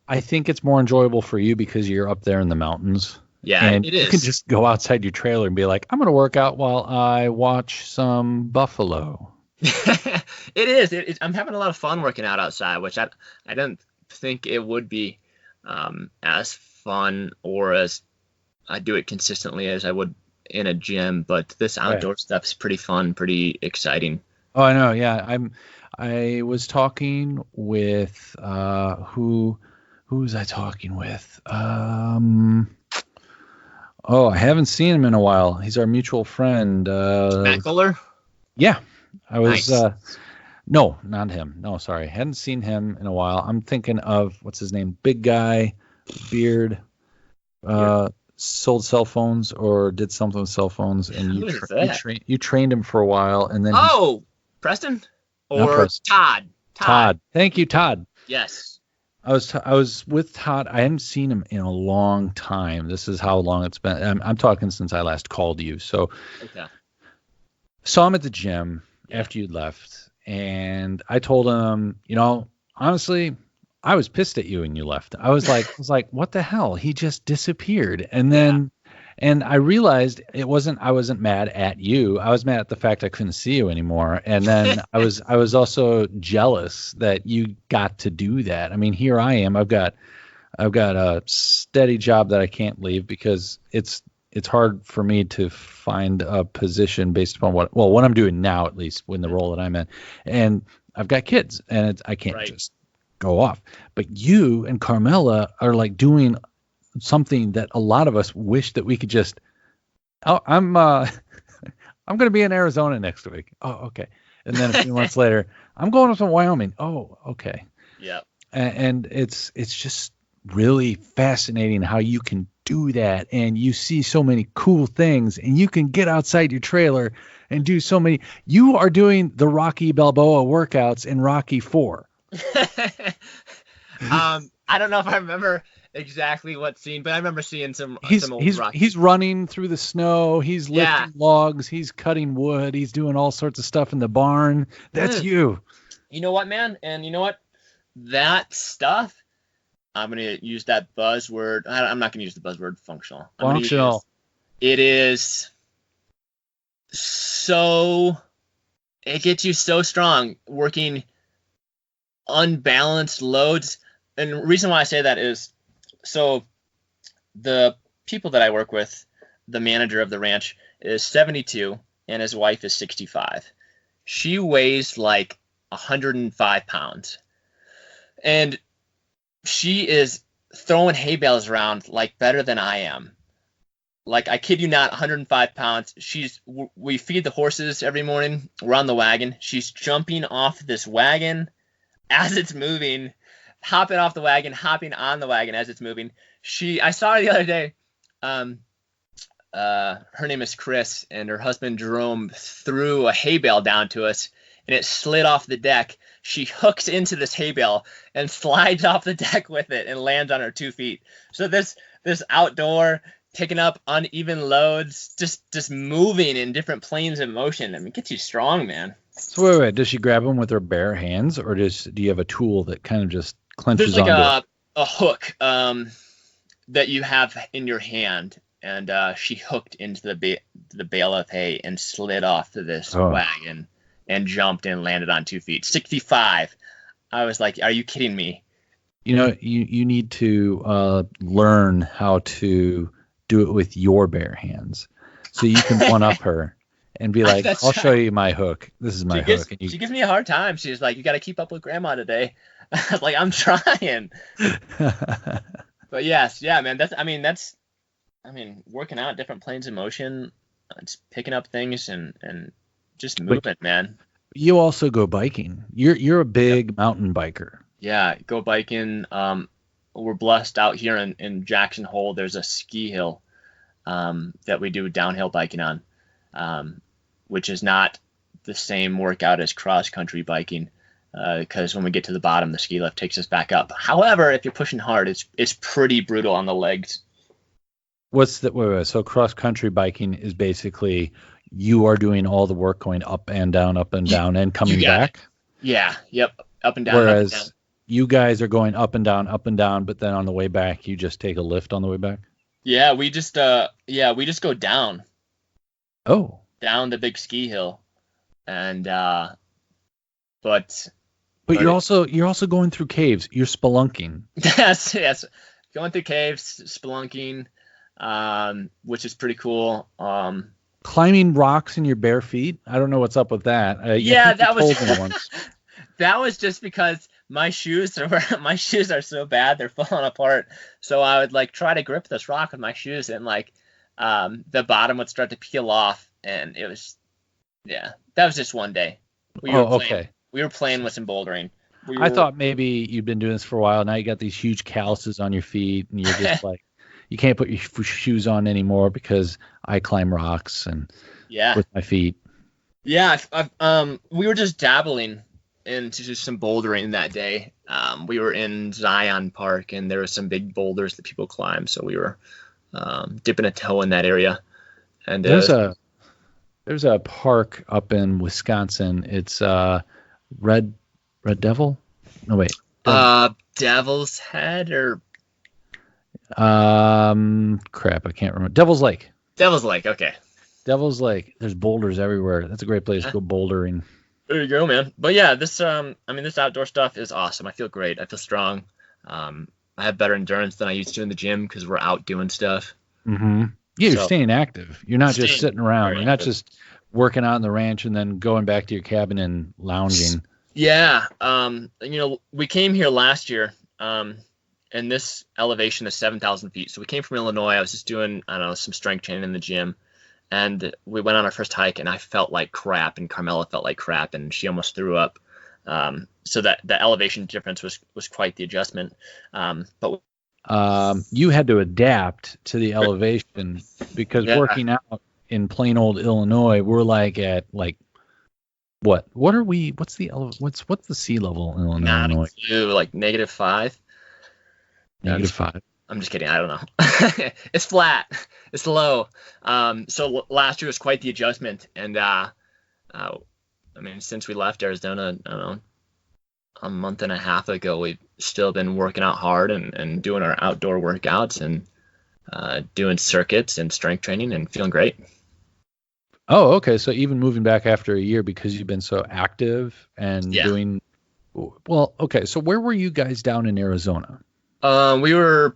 I think it's more enjoyable for you because you're up there in the mountains. Yeah, and it is. You can just go outside your trailer and be like, I'm going to work out while I watch some buffalo. It is. I'm having a lot of fun working out outside, which I didn't think it would be as fun or as I do it consistently as I would in a gym. But this outdoor stuff's pretty fun, pretty exciting. Oh, I know. Yeah, I was talking with who was I talking with? I haven't seen him in a while. He's our mutual friend. Matt Guller? Yeah, I was. Nice. No, not him. No, sorry, hadn't seen him in a while. I'm thinking of what's his name? Big guy, beard. Sold cell phones or did something with cell phones, and you trained him for a while, and then Preston or Preston. Todd. Thank you, Todd. Yes. I was with Todd. I hadn't seen him in a long time. This is how long it's been. I'm talking since I last called you. So saw him at the gym after you'd left, and I told him, honestly, I was pissed at you when you left. I was like, what the hell? He just disappeared. And then, and I realized I wasn't mad at you. I was mad at the fact I couldn't see you anymore. And then I was also jealous that you got to do that. I mean, here I am. I've got a steady job that I can't leave because it's hard for me to find a position based upon what I'm doing now, at least in the role that I'm in. And I've got kids and I can't just go off. But you and Carmela are like doing something that a lot of us wish that we could just, I'm going to be in Arizona next week. Oh, okay. And then a few months later, I'm going up to Wyoming. Oh, okay. Yeah. And it's just really fascinating how you can do that. And you see so many cool things and you can get outside your trailer and do so many. You are doing the Rocky Balboa workouts in Rocky 4. I don't know if I remember exactly what scene, but I remember seeing some old Rocky. He's running through the snow. He's lifting logs. He's cutting wood. He's doing all sorts of stuff in the barn. That's you. You know what, man? And you know what? That stuff, I'm going to use that buzzword. I'm not going to use the buzzword functional. It is so, it gets you so strong working unbalanced loads. And the reason why I say that is, so the people that I work with, the manager of the ranch is 72 and his wife is 65. She weighs like 105 pounds. And she is throwing hay bales around like better than I am. Like, I kid you not, 105 pounds. We feed the horses every morning. We're on the wagon. She's jumping off this wagon as it's moving, hopping off the wagon, hopping on the wagon as it's moving. I saw her the other day. Her name is Chris, and her husband Jerome threw a hay bale down to us, and it slid off the deck. She hooks into this hay bale and slides off the deck with it and lands on her 2 feet. So this outdoor, picking up uneven loads, just moving in different planes of motion. I mean, it gets you strong, man. So wait. Does she grab them with her bare hands, or do you have a tool that kind of just clenches onto it? There's like a hook that you have in your hand, and she hooked into the bale of hay and slid off to this wagon and jumped and landed on 2 feet. 65. I was like, are you kidding me? You know, you need to learn how to do it with your bare hands, so you can one up her. And be like, I'll show you my hook. This is my hook. She gives me a hard time. She's like, you got to keep up with Grandma today. I was like, I'm trying. But yes, yeah, man. That's working out different planes of motion. It's picking up things and just moving, man. You also go biking. You're a big mountain biker. Yeah, go biking. We're blessed out here in Jackson Hole. There's a ski hill that we do downhill biking on. Which is not the same workout as cross-country biking, because when we get to the bottom, the ski lift takes us back up. However, if you're pushing hard, it's pretty brutal on the legs. So cross-country biking is basically you are doing all the work going up and down, and coming back? Yeah, yep, up and down. Whereas up and down. You guys are going up and down, but then on the way back, you just take a lift on the way back? Yeah, we just go down. Oh. Down the big ski hill, and but you're also going through caves. You're spelunking. Yes, going through caves, spelunking, which is pretty cool. Climbing rocks in your bare feet. I don't know what's up with that. That was once. That was just because my shoes are so bad they're falling apart. So I would like try to grip this rock with my shoes, and like the bottom would start to peel off. And it was, that was just one day. We were playing with some bouldering. I thought maybe you'd been doing this for a while. Now you got these huge calluses on your feet, and you're just like, you can't put your shoes on anymore because I climb rocks and with my feet. Yeah, we were just dabbling into some bouldering that day. We were in Zion Park, and there were some big boulders that people climb, so we were dipping a toe in that area. And there's a park up in Wisconsin. It's Red Devil. No wait. Devil's Head or Crap, I can't remember. Devil's Lake. Devil's Lake? Okay. Devil's Lake. There's boulders everywhere. That's a great place to go bouldering. There you go, man. But yeah, this this outdoor stuff is awesome. I feel great. I feel strong. I have better endurance than I used to in the gym because we're out doing stuff. Mm-hmm. Yeah, you're staying active. You're not just sitting around. You're not just working out in the ranch and then going back to your cabin and lounging. Yeah. We came here last year, and this elevation is 7,000 feet. So we came from Illinois. I was just doing, some strength training in the gym. And we went on our first hike, and I felt like crap, and Carmela felt like crap, and she almost threw up. So that the elevation difference was quite the adjustment. But you had to adapt to the elevation because working out in plain old Illinois, we're at what? What are we? What's the sea level in Illinois? Not a clue, like -5. -5. I'm just kidding. I don't know. It's flat. It's low. So last year was quite the adjustment. And, since we left Arizona, I don't know, a month and a half ago, we've still been working out hard and doing our outdoor workouts and doing circuits and strength training and feeling great. Oh, okay. So even moving back after a year because you've been so active and doing well. Okay. So where were you guys down in Arizona? We were,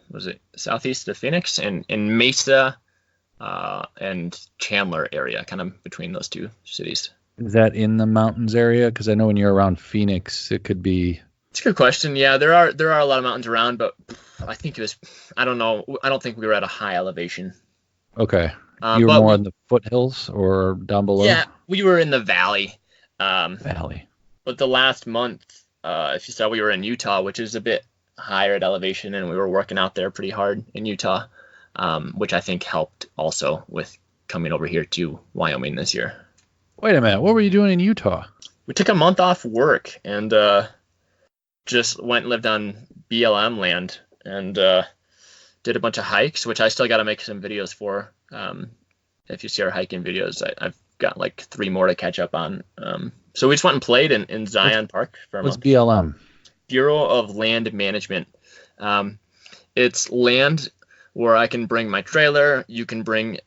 was it southeast of Phoenix and in Mesa and Chandler area, kind of between those two cities. Is that in the mountains area? Because I know when you're around Phoenix, it could be. It's a good question. Yeah, there are a lot of mountains around, but I think it was, I don't know. I don't think we were at a high elevation. Okay. You were more in the foothills or down below? Yeah, we were in the valley. Valley. But the last month, if you saw, we were in Utah, which is a bit higher at elevation, and we were working out there pretty hard in Utah, which I think helped also with coming over here to Wyoming this year. Wait a minute. What were you doing in Utah? We took a month off work and just went and lived on BLM land and did a bunch of hikes, which I still got to make some videos for. If you see our hiking videos, I've got like 3 more to catch up on. So we just went and played in Zion Park for a month. What's BLM? Bureau of Land Management. It's land where I can bring my trailer, you can bring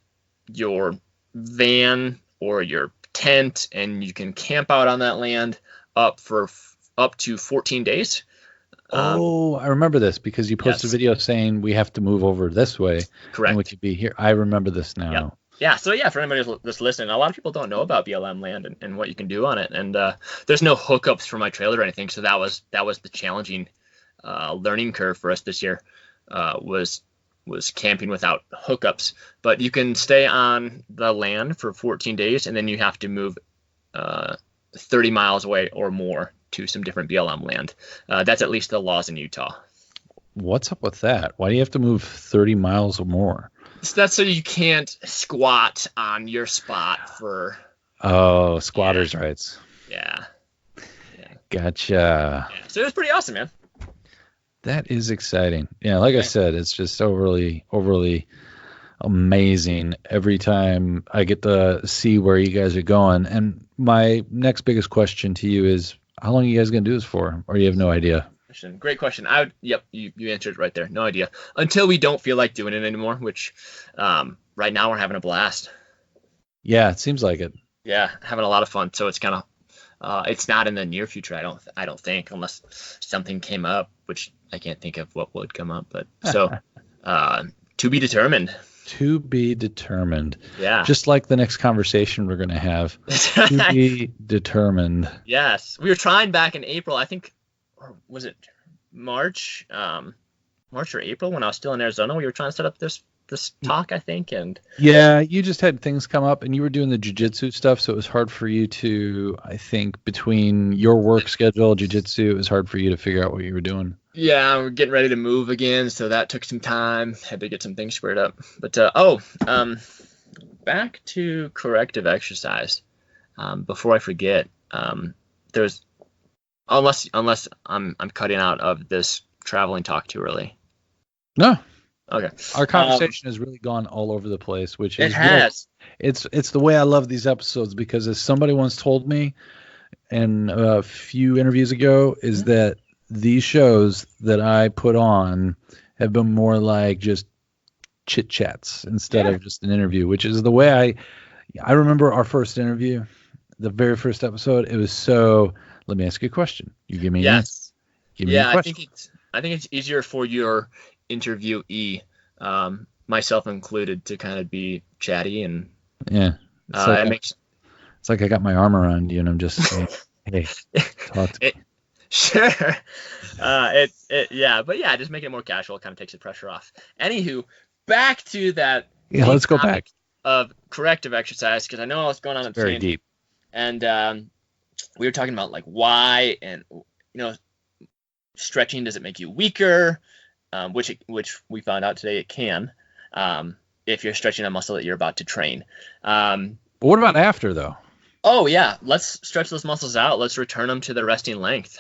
your van or your tent, and you can camp out on that land up to 14 days. I remember this because you posted a video saying we have to move over this way. Correct. And we could be here. I remember this now. Yep. Yeah. So for anybody that's listening, a lot of people don't know about BLM land and what you can do on it. And there's no hookups for my trailer or anything. So that was the challenging learning curve for us this year. Was camping without hookups. But you can stay on the land for 14 days, and then you have to move 30 miles away or more to some different BLM land. That's at least the laws in Utah. What's up with that? Why do you have to move 30 miles or more? So that's so you can't squat on your spot for... Oh, squatters' rights. Yeah. Gotcha. Yeah. So it was pretty awesome, man. That is exciting. Yeah, like I said, it's just overly amazing every time I get to see where you guys are going. And my next biggest question to you is, how long are you guys going to do this for? Or you have no idea? Great question. You answered it right there. No idea. Until we don't feel like doing it anymore, which right now we're having a blast. Yeah, it seems like it. Yeah, having a lot of fun. So it's kind of it's not in the near future, I don't think, unless something came up, which I can't think of what would come up. But so to be determined. To be determined. Yeah. Just like the next conversation we're going to have. To be determined. Yes. We were trying back in April, I think, or was it March or April when I was still in Arizona? We were trying to set up this talk, I think. And yeah, you just had things come up and you were doing the jiu-jitsu stuff. So it was hard for you to, I think, between your work schedule, jiu-jitsu, it was hard for you to figure out what you were doing. Yeah, we're getting ready to move again, so that took some time. Had to get some things squared up. But back to corrective exercise. Before I forget, there's unless I'm cutting out of this traveling talk too early. No. Okay. Our conversation has really gone all over the place, which is it has. It's the way I love these episodes because as somebody once told me in a few interviews ago, is that these shows that I put on have been more like just chit chats instead of just an interview, which is the way I remember our first interview, the very first episode. It was so, let me ask you a question. You give me an answer. Yes. Give me a Yeah, question. I think it's easier for your interviewee, myself included, to kind of be chatty and Yeah. it makes It's like I got my arm around you and I'm just saying, hey, talk to me. Sure. But yeah, just make it more casual. Kind of takes the pressure off. Anywho, back to that. Yeah, let's go back. Of corrective exercise, because I know what's going on. It's very deep. And we were talking about like why, and stretching, does it make you weaker? Which we found out today it can, if you're stretching a muscle that you're about to train. But what about after though? Oh yeah, let's stretch those muscles out. Let's return them to their resting length.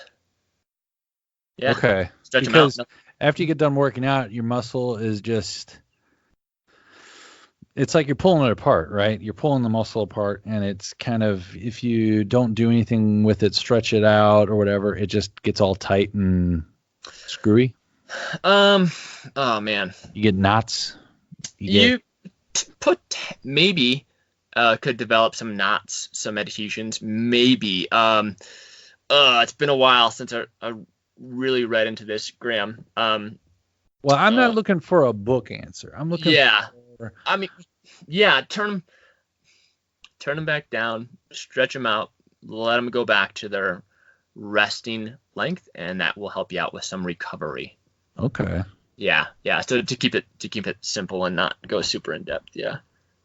Yeah. Okay. Stretch because them out. After you get done working out, your muscle is just, it's like you're pulling it apart, right? You're pulling the muscle apart, and it's kind of, if you don't do anything with it, stretch it out or whatever, it just gets all tight and screwy. Oh man. You get knots. Maybe could develop some knots, some adhesions. Maybe. It's been a while since I really read into this, Graham. Well, I'm not looking for a book answer. I'm looking for... I mean, yeah, turn them back down, stretch them out, let them go back to their resting length, and that will help you out with some recovery. Okay. Yeah. So to keep it simple and not go super in depth. Yeah.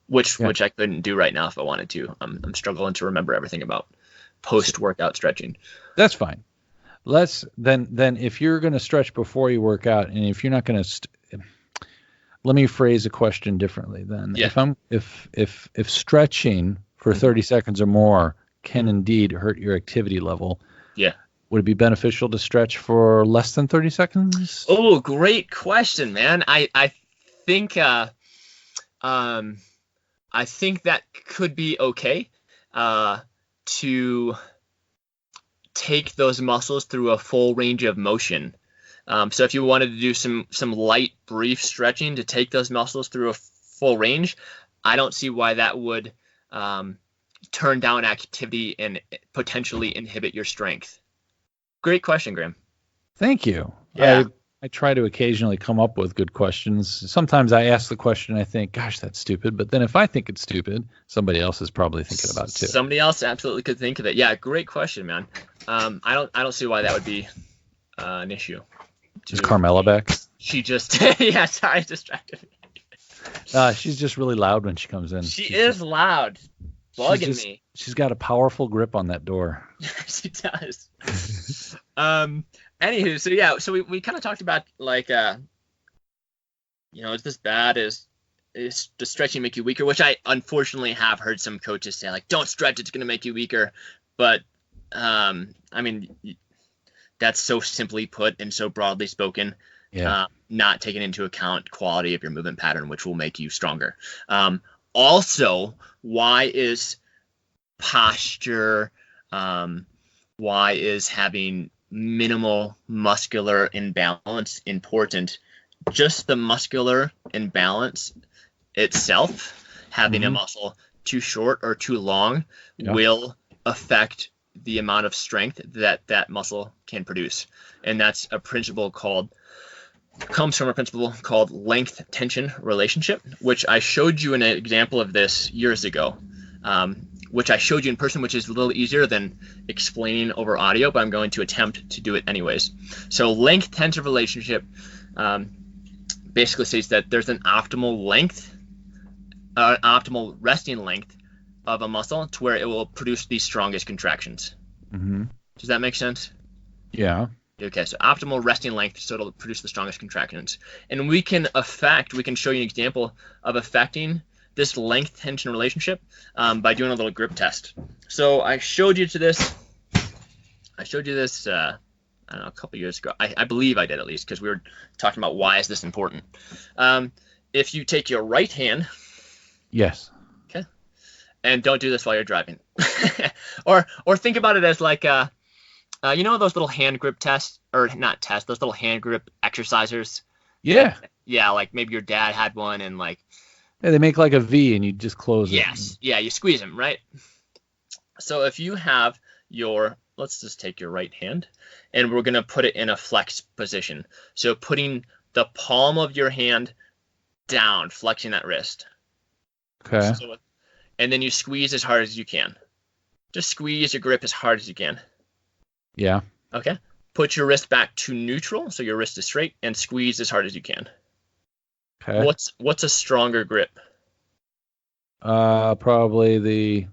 Which I couldn't do right now if I wanted to. I'm struggling to remember everything about post-workout stretching. That's fine. Let's then if you're going to stretch before you work out, and if you're not going to, let me phrase a question differently. Then, if stretching for 30 seconds or more can indeed hurt your activity level, would it be beneficial to stretch for less than 30 seconds? Oh, great question, man. I think that could be okay to take those muscles through a full range of motion. So if you wanted to do some light, brief stretching to take those muscles through a full range, I don't see why that would turn down activity and potentially inhibit your strength. Great question, Graham. Thank you. Yeah. I try to occasionally come up with good questions. Sometimes I ask the question and I think, gosh, that's stupid. But then if I think it's stupid, somebody else is probably thinking about it too. Somebody else absolutely could think of it. Yeah, great question, man. I don't see why that would be an issue. Is Carmela back? She just sorry, I distracted me. She's just really loud when she comes in. She's is loud. Bugging me. She's got a powerful grip on that door. She does. Anywho, so we kind of talked about like is this bad? Is does stretching make you weaker? Which I unfortunately have heard some coaches say, like, don't stretch, it's gonna make you weaker. But I mean, that's so simply put and so broadly spoken. Yeah. Not taking into account quality of your movement pattern, which will make you stronger. Also, why is posture, why is having minimal muscular imbalance important? Just the muscular imbalance itself, having a muscle too short or too long, will affect the amount of strength that muscle can produce. And that's comes from a principle called length tension relationship, which I showed you an example of this years ago, which I showed you in person, which is a little easier than explaining over audio, but I'm going to attempt to do it anyways. So length tension relationship basically says that there's an optimal resting length of a muscle to where it will produce the strongest contractions. Mm-hmm. Does that make sense? Yeah. Okay, so optimal resting length, so it'll produce the strongest contractions. And we can show you an example of affecting this length tension relationship by doing a little grip test. So I showed you this, I don't know, a couple years ago. I believe I did, at least, because we were talking about why is this important. If you take your right hand. Yes. And don't do this while you're driving. or think about it as like You know those little hand grip tests, or not tests, those little hand grip exercisers? Yeah. Yeah, like maybe your dad had one and like, Yeah, they make like a V and you just close it. yes, yeah, you squeeze them, right? So if you have let's just take your right hand and we're going to put it in a flex position. So putting the palm of your hand down, flexing that wrist. Okay. And then you squeeze as hard as you can. Just squeeze your grip as hard as you can. Yeah. Okay. Put your wrist back to neutral, so your wrist is straight, and squeeze as hard as you can. Okay. What's a stronger grip? Probably the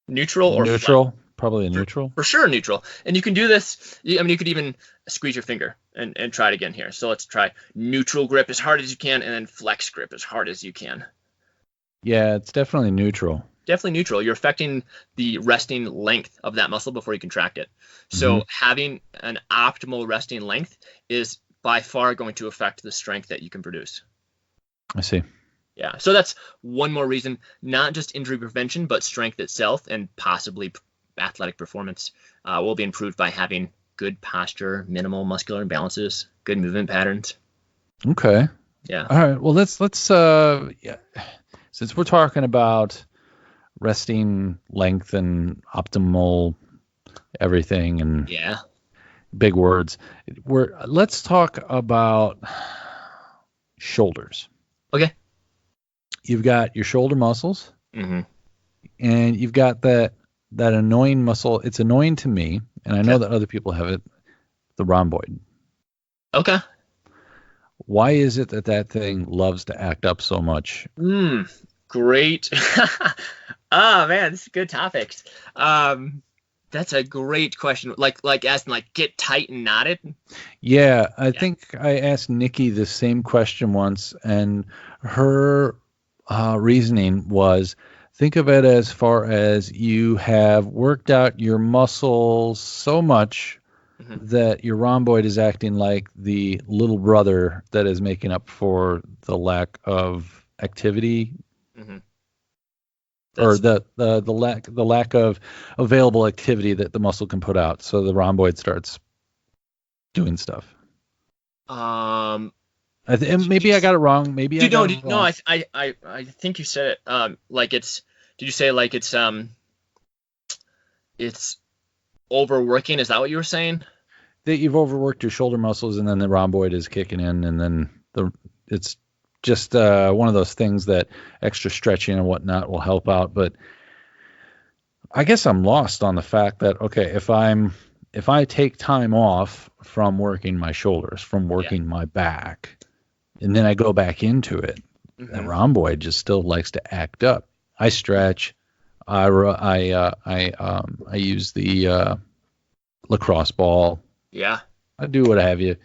Neutral or neutral. flex? Probably a neutral. For sure, neutral. And you can do this. I mean, you could even squeeze your finger and try it again here. So let's try neutral grip as hard as you can, and then flex grip as hard as you can. Yeah, it's definitely neutral. Definitely neutral. You're affecting the resting length of that muscle before you contract it. So having an optimal resting length is by far going to affect the strength that you can produce. I see. Yeah. So that's one more reason, not just injury prevention, but strength itself and possibly athletic performance will be improved by having good posture, minimal muscular imbalances, good movement patterns. Okay. Yeah. All right. Well, let's yeah. Since we're talking about resting length and optimal everything and Yeah. big words, let's talk about shoulders. Okay. You've got your shoulder muscles, Mm-hmm. and you've got that annoying muscle. It's annoying to me, and I know that other people have it, the rhomboid. Okay. Why is it that thing loves to act up so much? Great. Oh man, this is good topics. That's a great question. Like as in like get tight and knotted. Yeah, I think I asked Nikki the same question once, and her reasoning was, think of it as far as you have worked out your muscles so much that your rhomboid is acting like the little brother that is making up for the lack of activity, or the lack of available activity that the muscle can put out. So the rhomboid starts doing stuff. Maybe I got it wrong. Maybe I got it wrong. No, I think you said it. Like it's. Did you say like it's overworking? Is that what you were saying? That you've overworked your shoulder muscles, and then the rhomboid is kicking in, and then it's just one of those things that extra stretching and whatnot will help out. But I guess I'm lost on the fact that, okay, if I take time off from working my shoulders, from working my back, and then I go back into it, that rhomboid just still likes to act up. I stretch. I use the lacrosse ball. Yeah. I do what have you.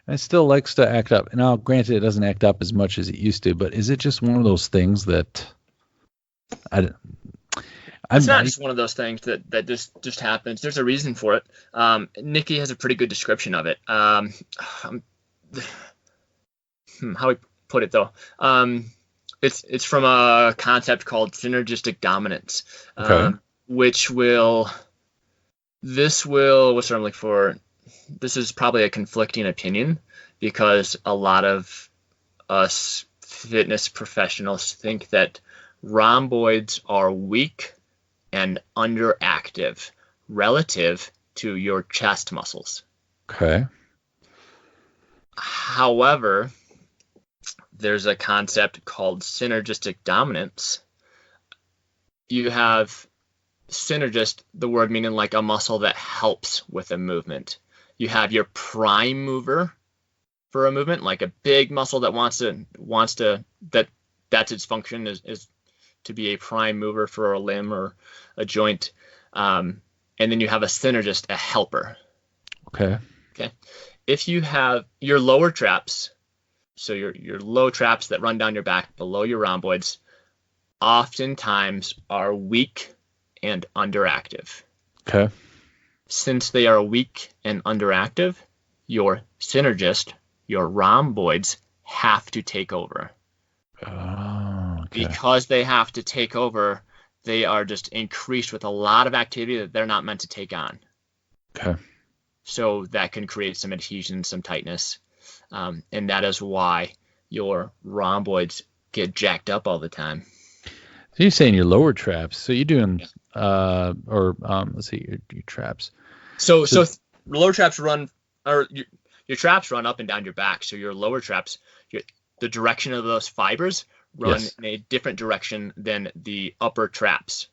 And it still likes to act up. Now, granted, it doesn't act up as much as it used to, but is it just one of those things that it's not just one of those things that just happens. There's a reason for it. Nikki has a pretty good description of it. How we put it though? It's from a concept called synergistic dominance, what's what I'm looking for. This is probably a conflicting opinion because a lot of us fitness professionals think that rhomboids are weak and underactive relative to your chest muscles. Okay. However, there's a concept called synergistic dominance. You have synergist, the word meaning like a muscle that helps with a movement. You have your prime mover for a movement, like a big muscle that wants to that's its function is to be a prime mover for a limb or a joint. And then you have a synergist, a helper. Okay. If you have your lower traps, so your low traps that run down your back below your rhomboids, oftentimes are weak and underactive. Okay. Since they are weak and underactive, your synergist, your rhomboids, have to take over. Oh, okay. Because they have to take over, they are just increased with a lot of activity that they're not meant to take on. Okay. So that can create some adhesion, some tightness. And that is why your rhomboids get jacked up all the time. So you're saying your lower traps. So you're doing, Yeah. let's see, your traps. So So lower traps run, or your traps run up and down your back. So your lower traps, the direction of those fibers run yes, in a different direction than the upper traps.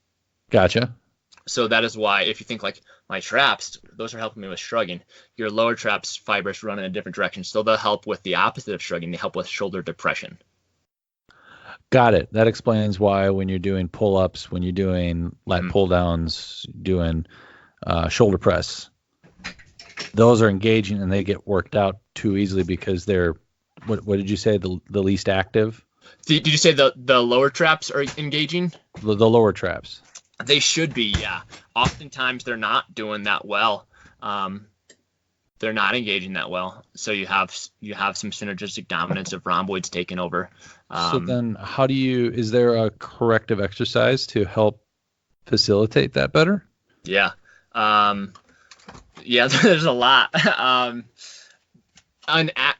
gotcha. So that is why if you think like my traps, those are helping me with shrugging. Your lower traps fibers run in a different direction. So they'll help with the opposite of shrugging. They help with shoulder depression. Got it. That explains why when you're doing pull-ups, when you're doing lat pull-downs, doing shoulder press, those are engaging and they get worked out too easily because they're, what did you say, the least active? Did you say the lower traps are engaging? The lower traps. They should be, yeah. Oftentimes they're not doing that well. They're not engaging that well. So you have some synergistic dominance of rhomboids taking over. So then is there a corrective exercise to help facilitate that better? Yeah. Yeah, there's a lot.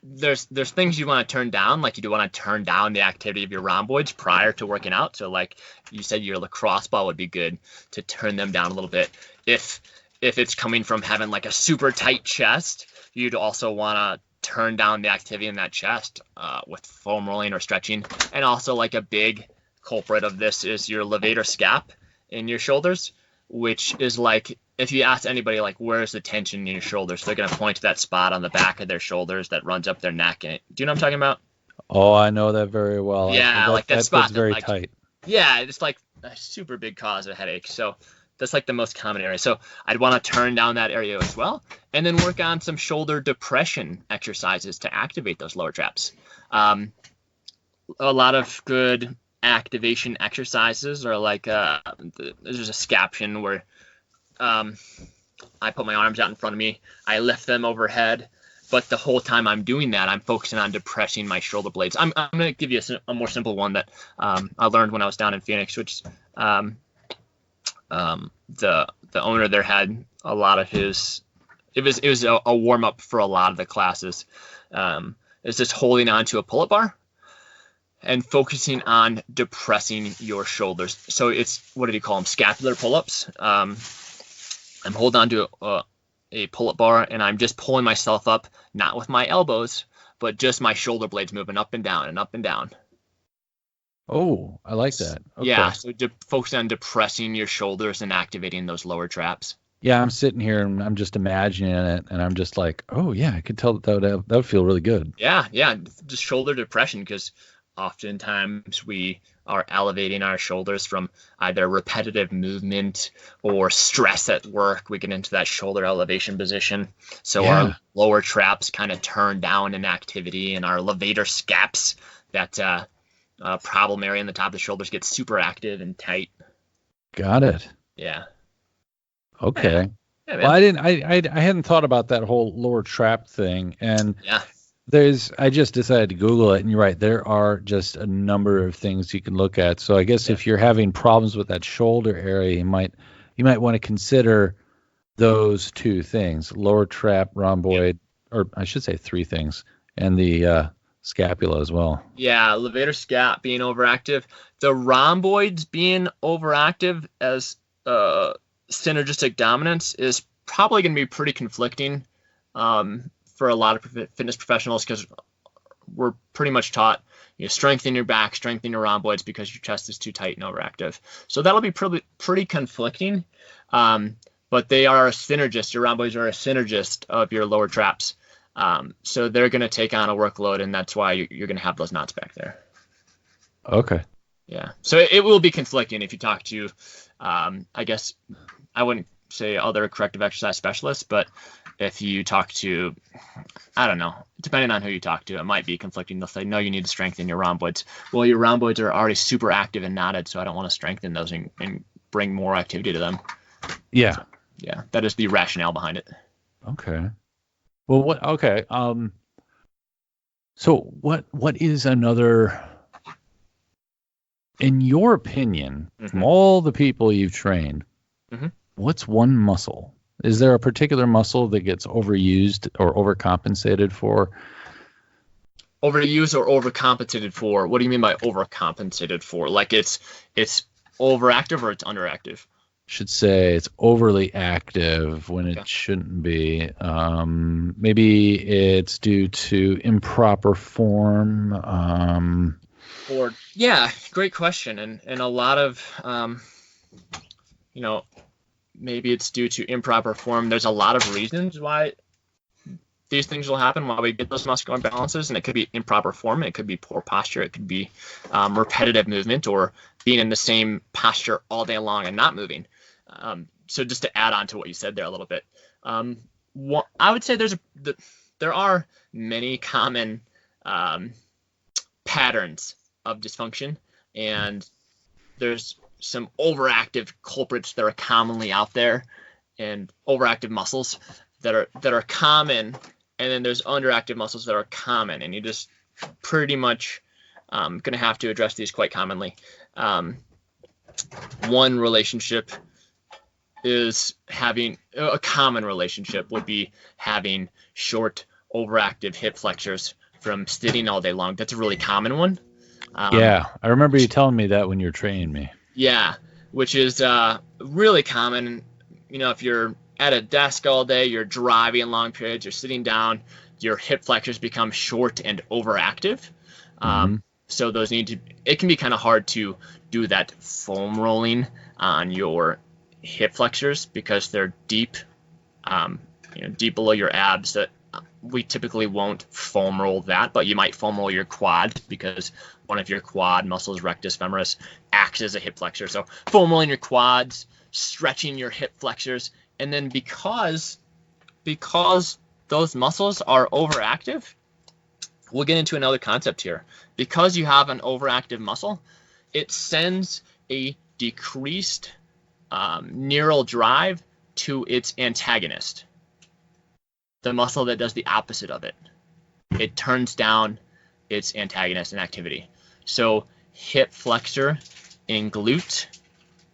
There's things you want to turn down, like you do want to turn down the activity of your rhomboids prior to working out. So like you said, your lacrosse ball would be good to turn them down a little bit. If it's coming from having like a super tight chest, you'd also want to turn down the activity in that chest with foam rolling or stretching. And also like a big culprit of this is your levator scap in your shoulders, which is like, if you ask anybody like where's the tension in your shoulders, they're going to point to that spot on the back of their shoulders that runs up their neck. And do you know what I'm talking about? Oh, I know that very well. Yeah, like that spot that's very like, tight. Yeah, it's like a super big cause of headache. So that's like the most common area. So I'd want to turn down that area as well, and then work on some shoulder depression exercises to activate those lower traps. A lot of good activation exercises are like there's a scaption where I put my arms out in front of me, I lift them overhead, but the whole time I'm doing that, I'm focusing on depressing my shoulder blades. I'm going to give you a more simple one that I learned when I was down in Phoenix, which the owner there had a lot of his. It was a warm up for a lot of the classes. It's just holding on to a pull-up bar and focusing on depressing your shoulders. So it's, what did he call them? Scapular pull-ups. I'm holding on to a pull-up bar and I'm just pulling myself up, not with my elbows, but just my shoulder blades moving up and down and up and down. Oh, I like that. Okay. Yeah, so focus on depressing your shoulders and activating those lower traps. Yeah, I'm sitting here and I'm just imagining it, and I'm just like, oh yeah, I could tell that would feel really good. Yeah, just shoulder depression, because oftentimes we are elevating our shoulders from either repetitive movement or stress at work. We get into that shoulder elevation position. So our lower traps kind of turn down in activity, and our levator scaps, that problem area in the top of the shoulders, gets super active and tight. Got it. Yeah. Okay. Yeah, well, I hadn't thought about that whole lower trap thing, and I just decided to Google it, and you're right, there are just a number of things you can look at. So I guess if you're having problems with that shoulder area, you might want to consider those two things: lower trap, rhomboid, or I should say three things, and the scapula as well. Yeah, levator scap being overactive, the rhomboids being overactive as synergistic dominance is probably going to be pretty conflicting for a lot of fitness professionals, because we're pretty much taught, strengthen your back, strengthen your rhomboids because your chest is too tight and overactive. So that'll be pretty conflicting, but they are a synergist. Your rhomboids are a synergist of your lower traps. So they're going to take on a workload, and that's why you're going to have those knots back there. Okay. Yeah. So it will be conflicting if you talk to, I guess I wouldn't say other corrective exercise specialists, but if you talk to, I don't know, depending on who you talk to, it might be conflicting. They'll say, no, you need to strengthen your rhomboids. Well, your rhomboids are already super active and knotted, so I don't want to strengthen those and bring more activity to them. Yeah. So, yeah, that is the rationale behind it. Okay. Well, okay. So what is another, in your opinion, from all the people you've trained, what's one muscle Is there a particular muscle that gets overused or overcompensated for? Overused or overcompensated for? What do you mean by overcompensated for? Like it's overactive or it's underactive? Should say it's overly active when it Okay. shouldn't be. Maybe it's due to improper form. Or yeah, great question. And a lot of you know, maybe it's due to improper form. There's a lot of reasons why these things will happen while we get those muscular imbalances, and it could be improper form, it could be poor posture, it could be repetitive movement, or being in the same posture all day long and not moving. So just to add on to what you said there a little bit, I would say there are many common patterns of dysfunction, and there's some overactive culprits that are commonly out there, and overactive muscles that are common, and then there's underactive muscles that are common, and you just pretty much going to have to address these quite commonly. One relationship is having a common relationship would be having short overactive hip flexors from sitting all day long. That's a really common one. Yeah, I remember you telling me that when you were training me. Yeah, which is really common. You know, if you're at a desk all day, you're driving long periods, you're sitting down, your hip flexors become short and overactive. So those it can be kind of hard to do that foam rolling on your hip flexors because they're deep, deep below your abs. That we typically won't foam roll that, but you might foam roll your quad because one of your quad muscles, rectus femoris, acts as a hip flexor. So foam rolling your quads, stretching your hip flexors, and then because those muscles are overactive, we'll get into another concept here. Because you have an overactive muscle, it sends a decreased neural drive to its antagonist, the muscle that does the opposite of it. It turns down its antagonist in activity. So hip flexor and glute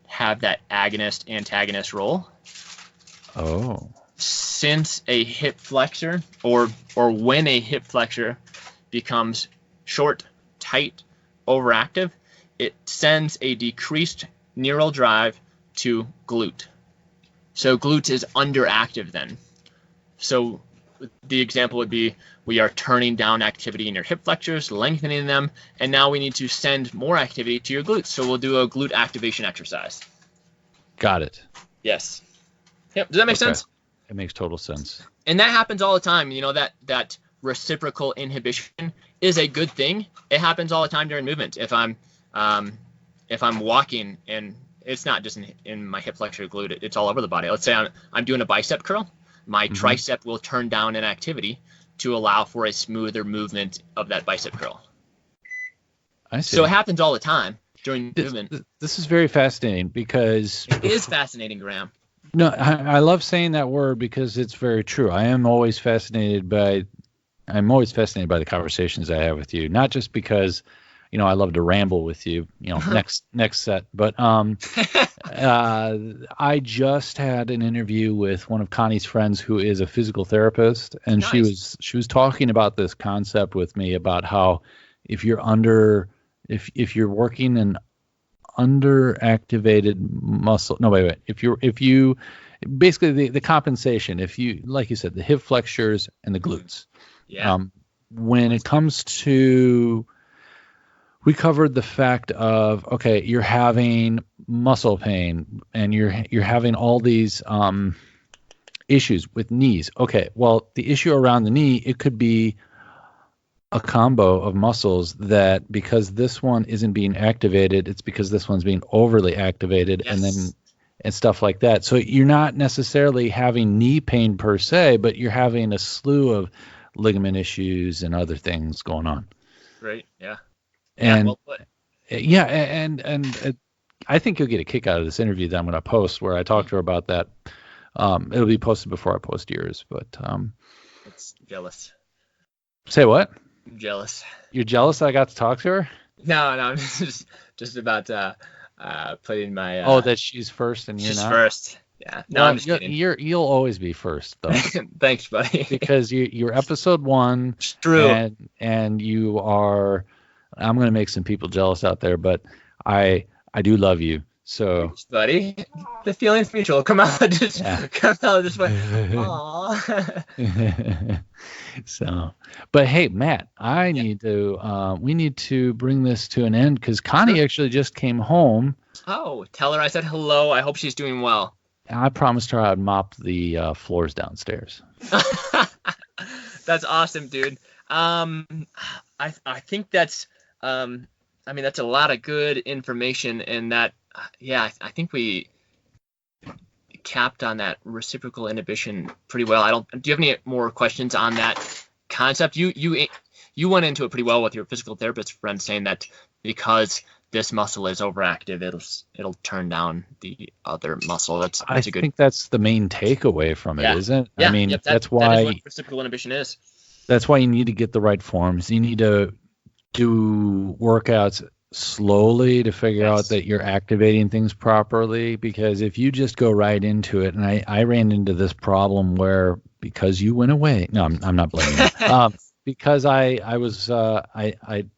have that agonist-antagonist role. Oh. Since a hip flexor, or when a hip flexor becomes short, tight, overactive, it sends a decreased neural drive to glute. So glute is underactive then. So the example would be we are turning down activity in your hip flexors, lengthening them, and now we need to send more activity to your glutes. So we'll do a glute activation exercise. Got it. Yes. Yep. Does that make sense? It makes total sense. And that happens all the time. You know, that reciprocal inhibition is a good thing. It happens all the time during movement. If I'm walking, and it's not just in my hip flexor glute, it's all over the body. Let's say I'm doing a bicep curl. My tricep will turn down in activity to allow for a smoother movement of that bicep curl. I see. So it happens all the time during movement. This is very fascinating because... It is fascinating, Graham. No, I love saying that word because it's very true. I'm always fascinated by the conversations I have with you, not just because, I love to ramble with you, next set, but I just had an interview with one of Connie's friends who is a physical therapist, and Nice. she was talking about this concept with me about how if you're working an underactivated muscle, if you basically the compensation, if you, like you said, the hip flexors and the glutes, when it comes to, we covered the fact of, okay, you're having muscle pain and you're having all these issues with knees. Okay, well, the issue around the knee, it could be a combo of muscles that, because this one isn't being activated, it's because this one's being overly activated, and stuff like that. So you're not necessarily having knee pain per se, but you're having a slew of ligament issues and other things going on. Right. Yeah. And well put. and I think you'll get a kick out of this interview that I'm going to post, where I talked to her about that. It'll be posted before I post yours, but It's jealous. Say what? I'm jealous. You're jealous that I got to talk to her? No, just about putting my. That she's first and you're she's not. first. Yeah. No, Well, I'm just kidding. you'll always be first though, Thanks, buddy. because you're episode 1, It's true. and you are. I'm gonna make some people jealous out there, but I do love you. So Thanks, buddy. The feeling's mutual. Come out this yeah. come out this way. Aww. So, but hey, Matt, we need to bring this to an end because Connie actually just came home. Oh, tell her I said hello. I hope she's doing well. And I promised her I'd mop the floors downstairs. That's awesome, dude. I think that's that's a lot of good information, and that I think we capped on that reciprocal inhibition pretty well. Do you have any more questions on that concept? You went into it pretty well with your physical therapist friend, saying that because this muscle is overactive, it'll turn down the other muscle. That's I think that's the main takeaway from it, isn't it? Yeah, I mean, that's that is why what reciprocal inhibition is. That's why you need to get the right forms. You need to do workouts slowly to figure out that you're activating things properly, because if you just go right into it, and I ran into this problem where, because you went away, no, I'm not blaming you, because I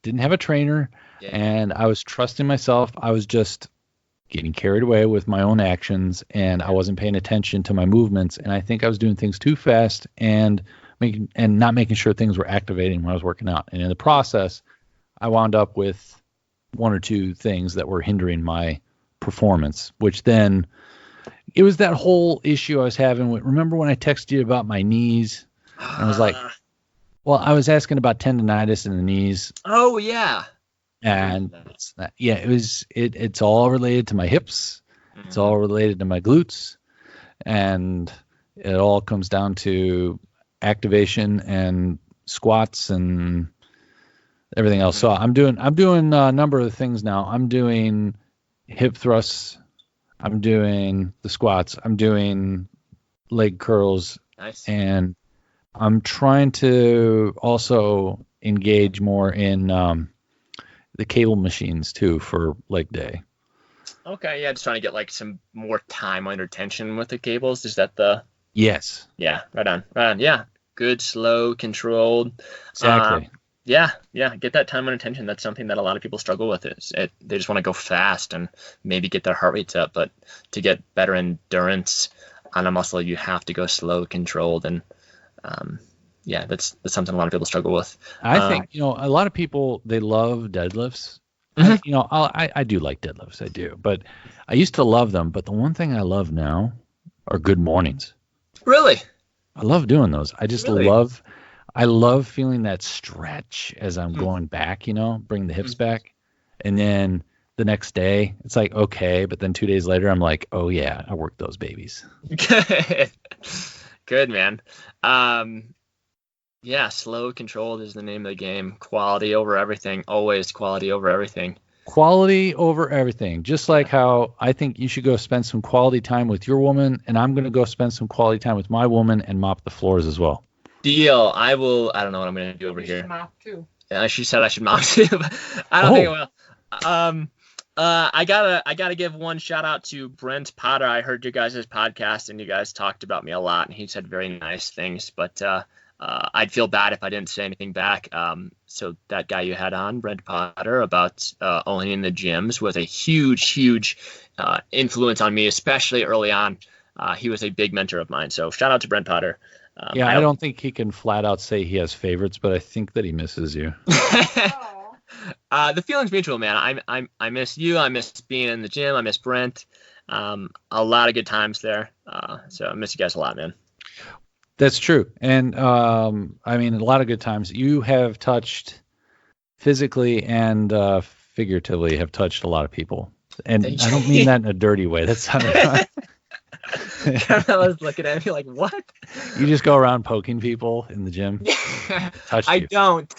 didn't have a trainer, and I was trusting myself. I was just getting carried away with my own actions, and I wasn't paying attention to my movements, and I think I was doing things too fast and not making sure things were activating when I was working out. And in the process, I wound up with 1 or 2 things that were hindering my performance, which then it was that whole issue I was having with, remember when I texted you about my knees? And I was like, well, I was asking about tendonitis in the knees. Oh yeah. And it's all related to my hips. Mm-hmm. It's all related to my glutes, and it all comes down to activation and squats and everything else. So I'm doing a number of things now. I'm doing hip thrusts. I'm doing the squats. I'm doing leg curls. Nice. And I'm trying to also engage more in the cable machines too for leg day. Okay, yeah, just trying to get like some more time under tension with the cables. Is that the? Yes. Yeah, right on. Yeah, good, slow, controlled. Exactly. Yeah, get that time under tension. That's something that a lot of people struggle with. They just want to go fast and maybe get their heart rates up, but to get better endurance on a muscle, you have to go slow, controlled, and that's something a lot of people struggle with. I think a lot of people, they love deadlifts. Mm-hmm. I do like deadlifts, I do, but I used to love them. But the one thing I love now are good mornings. Really? I love doing those. I just Really? I love feeling that stretch as I'm going back, bring the hips back. And then the next day it's like, okay. But then 2 days later, I'm like, oh yeah, I worked those babies. Good, man. Slow, controlled is the name of the game. Quality over everything. Always quality over everything. Quality over everything. Just like how I think you should go spend some quality time with your woman, and I'm going to go spend some quality time with my woman and mop the floors as well. Deal. I don't know what I'm going to do over here. Mop too. Yeah, she said I should mop too, but I don't think I will. I gotta give one shout out to Brent Potter. I heard you guys' podcast and you guys talked about me a lot, and he said very nice things, but I'd feel bad if I didn't say anything back. So that guy you had on, Brent Potter, about owning the gyms was a huge influence on me, especially early on. He was a big mentor of mine. So shout out to Brent Potter. I don't think he can flat out say he has favorites, but I think that he misses you. The feeling's mutual, man. I miss you. I miss being in the gym. I miss Brent. A lot of good times there. So I miss you guys a lot, man. That's true. And a lot of good times. You have touched physically and figuratively have touched a lot of people. And I don't mean that in a dirty way. That sounded I was looking at me like, what? You just go around poking people in the gym? I don't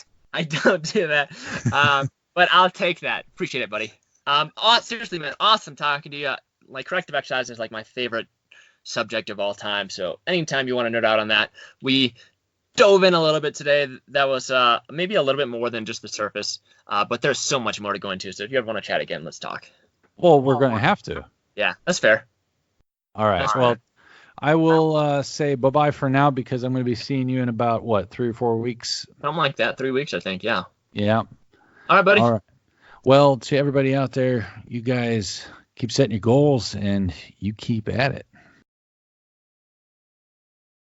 do that. But I'll take that. Appreciate it, buddy. Seriously, man, awesome talking to you. Like, corrective exercise is like my favorite subject of all time. So anytime you want to nerd out on that, we dove in a little bit today. That was maybe a little bit more than just the surface. But there's so much more to go into. So if you ever want to chat again, let's talk. Well, we're going to have to. Yeah, that's fair. All right. That's Well, right. I will say bye-bye for now because I'm going to be seeing you in about, what, 3 or 4 weeks? Something like that. 3 weeks, I think. Yeah. Yeah. All right, buddy. All right. Well, to everybody out there, you guys keep setting your goals and you keep at it.